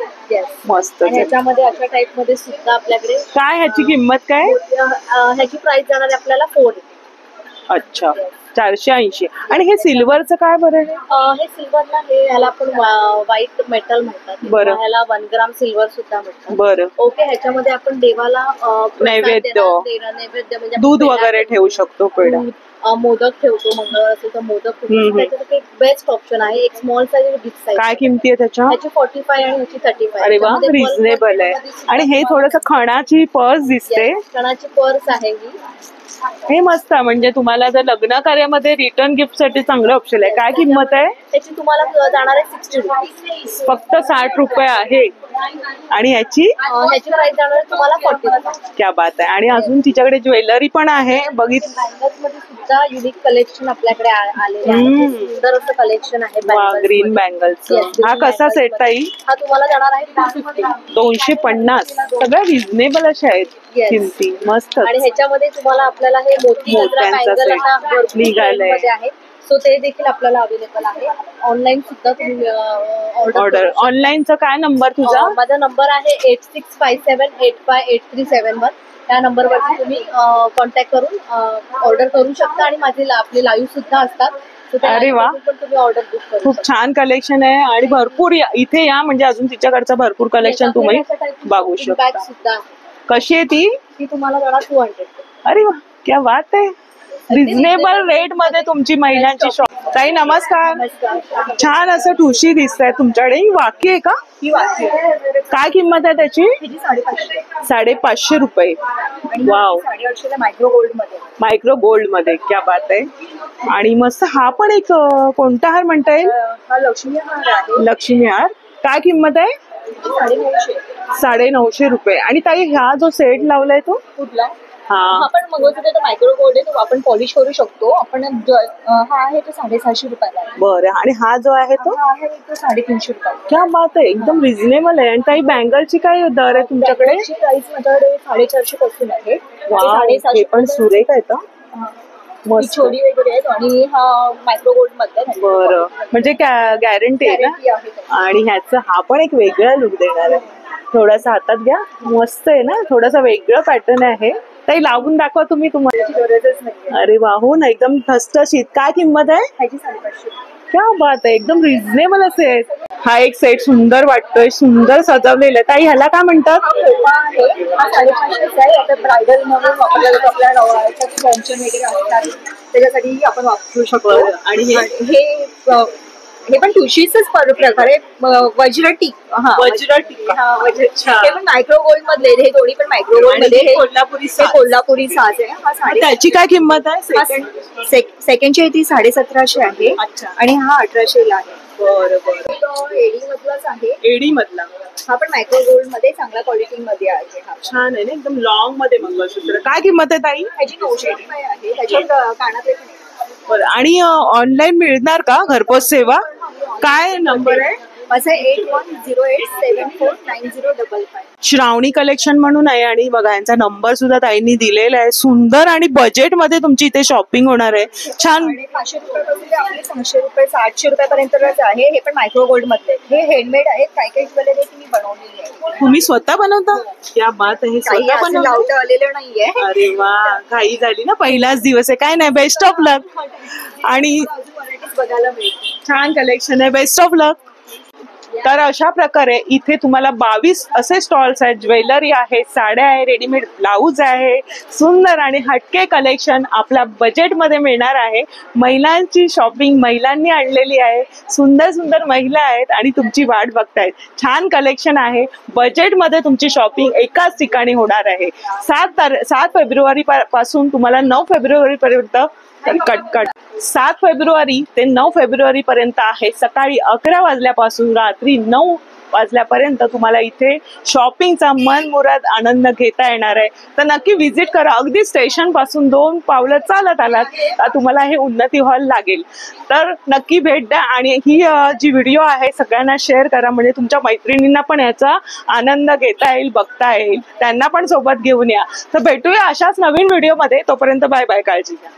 मस्त. ह्याच्यामध्ये अशा टाइप मध्ये सुद्धा आपल्याकडे. काय ह्याची किंमत काय? ह्याची प्राइस जाणार आहे आपल्याला 4. अच्छा, 480. आणि हे सिल्वरचं काय बरं आहे? हे सिल्वरला हे ह्याला आपण व्हाईट मेटल म्हणतात. बरं. ह्याला 1 ग्राम सिल्वर सुद्धा म्हणतात. बरं. ओके. ह्याच्यामध्ये आपण देवाला नैवेद्य म्हणजे दूध वगैरे ठेवू शकतो. पेढा, मोदक ठेवतो. मंगळ असेल तर मोदक. त्याच्यासाठी एक बेस्ट ऑप्शन आहे. एक स्मॉल साईज आणि बिग साईज. काय किमती आहे त्याच्या? ह्याची 45 आणि ह्याची 35. अरे वा, रिझनेबल आहे. आणि हे थोडस खणाची पर्स दिसते. खणाची पर्स आहे ही. हे मस्त, म्हणजे तुम्हाला जर लग्न कार्यामध्ये रिटर्न गिफ्ट साठी चांगलं ऑप्शन आहे. काय किंमत आहे त्याची? तुम्हाला जाणार आहे 60 रुपीज. फक्त 60 रुपये आहे. आणि ह्याची प्राइस जाणार आहे तुम्हाला 40. क्या बात आहे. आणि अजून तिच्याकडे ज्वेलरी पण आहे. बघितलं, बँगल्स मध्ये सुद्धा युनिक कलेक्शन आपल्याकडे आलेले आहे. सुंदर असं कलेक्शन आहे. Green bangles. हा कसा सेट ताई? हा तुम्हाला जाणार आहे 250. सगळ्या रिझनेबल अशा आहेत किमती. मस्त. आणि ह्याच्यामध्ये तुम्हाला आपल्याला हे मोती निघाले आहे. सो ते देखील आपल्याला अवेलेबल आहे. ऑनलाईन सुद्धा तुम्ही ऑर्डर. ऑनलाईनचा काय नंबर तुझा? माझा नंबर आहे 8657858371. त्या नंबरवरती तुम्ही कॉन्टॅक्ट करून ऑर्डर करू शकता. आणि माझे आपले लाईव्ह सुद्धा असतात. अरे वा, तुम्ही ऑर्डर बुक करू. खूप छान कलेक्शन आहे. आणि भरपूर इथे या, म्हणजे अजून तिच्याकडचं भरपूर कलेक्शन तुम्ही बघू शकता. बॅग सुद्धा. कशी आहे ती? ती तुम्हाला जाणार 200. अरे वा, क्या बात आहे. रिझनेबल रेट मध्ये तुमची महिलांची शॉप. ताई नमस्कार. छान असं ठुशी दिसत आहे तुमच्याकडे. ही वाकी आहे का? ही वाकी. काय किंमत आहे त्याची? 550 रुपये. वाव. 850 मायक्रो गोल्ड मध्ये. मायक्रो गोल्ड मध्ये. क्या बात आहे. आणि मस्त. हा पण एक कोणता हार म्हणता येईल? हा लक्ष्मी हार आहे. लक्ष्मी हार. काय किंमत आहे? 950 रुपये. आणि ताई हा जो सेट लावलाय तो कुठला? हा पण मंगळसूत्र मायक्रो गोल्ड आहे. तो आपण पॉलिश करू शकतो. आपण हा आहे तो 750 रुपयाला. बरं. आणि हा जो आहे तो? हा आहे तो 350 रुपयाला. क्या बात आहे, एकदम रिझनेबल आहे. आणि ताई बँगलची काय दर आहे तुमच्याकडे? प्राइस माझ्याकडे 450 पासून आहे. हे पण सुरेख आहे का? छोडी वगैरे आहेत. आणि हा मायक्रो गोल्ड मध्ये. बरं, म्हणजे गॅरंटी आहे ना? आणि ह्याचा हा पण एक वेगळा लुक देणार आहे. थोडासा हातात घ्या. मस्त आहे ना, थोडासा वेगळं पॅटर्न आहे. ताई लावून दाखवा तुम्ही. तुम्हाला गरजच नाही. अरे वा, हो ना, एकदम ठसठशीत. काय किंमत आहे? ह्याची 550. क्या बात आहे, एकदम रिझनेबल असे. हा एक सेट सुंदर वाटतोय, सुंदर सजवलेला. ताई ह्याला काय म्हणतात? हा 550 आहे. आता ब्रायडल म्हणून वापरला जातो. आपल्या फंक्शन वगैरे असतात त्याच्यासाठी आपण वापरू शकतो. आणि हे पण ठुशीचंच प्रकार आहे. वज्रटी. अच्छा. हे पण मायक्रो गोल्ड मधले. हे दोन्ही पण मायक्रो गोल्ड मध्ये. कोल्हापुरी साज आहे. हा त्याची काय किंमत आहे? सेकंडची ती 1750 आहे. आणि हा 1800 ला आहे. बरं बरं. तो एडी मधलाच आहे. एडी मधला हा पण मायक्रो गोल्ड मध्ये चांगल्या क्वालिटी मध्ये आहे. हा छान आहे ना, एकदम लॉंग मध्ये मंगळसूत्र. काय किंमत आहे ताई? ह्याची 900 रुपये आहे. ह्याच्यात कानातले पण आहे. बरं. आणि ऑनलाईन मिळणार का घरपोच सेवा? काय नंबर आहे? माझा 8108749055. श्रावणी कलेक्शन म्हणून आहे आणि बघा यांचा नंबर सुद्धा ताईंनी दिलेला आहे. सुंदर आणि बजेट मध्ये तुमची इथे शॉपिंग होणार आहे. छान. आणि 500 रुपयापासून ते आपले 600 रुपये 800 रुपयापर्यंतच आहे. हे पण मायक्रो गोल्ड मधले. हे हेंडमेड आहेत. काही काही ज्वेलरी मी बनवलेली आहे. तुम्ही स्वतः बनवता? क्या बात आहे. काही स्वतः असं बनवता? लावता आलेलं नाहीये. अरे वा, घाई झाली ना, पहिलाच दिवस आहे. काय नाही, बेस्ट ऑफ लक. आणि व्हरायटीज बघायला मिळते. छान कलेक्शन आहे, बेस्ट ऑफ लक. तर अशा प्रकारे इथे तुम्हाला 22 असे स्टॉल्स आहेत. ज्वेलरी आहे, साड्या आहे, रेडीमेड ब्लाऊज आहे, सुंदर आणि हटके कलेक्शन आपल्या बजेटमध्ये मिळणार आहे. महिलांची शॉपिंग महिलांनी आणलेली आहे. सुंदर सुंदर महिला आहेत आणि तुमची वाट बघतायत. छान कलेक्शन आहे. बजेटमध्ये तुमची शॉपिंग एकाच ठिकाणी होणार आहे. 7 फेब्रुवारी पासून तुम्हाला 9 फेब्रुवारी पर्यंत कटकट. 7 फेब्रुवारी ते 9 फेब्रुवारी पर्यंत आहे. सकाळी 11 वाजल्यापासून रात्री 9 वाजल्यापर्यंत तुम्हाला इथे शॉपिंगचा मनमुराद आनंद घेता येणार आहे. तर नक्की व्हिजिट करा. अगदी स्टेशन पासून 2 पावलं चालत आलात तर तुम्हाला हे उन्नती हॉल लागेल. तर नक्की भेट द्या आणि ही जी व्हिडिओ आहे सगळ्यांना शेअर करा, म्हणजे तुमच्या मैत्रिणींना पण याचा आनंद घेता येईल, बघता येईल. त्यांना पण सोबत घेऊन या. तर भेटूया अशाच नवीन व्हिडिओमध्ये. तोपर्यंत बाय बाय, काळजी घ्या.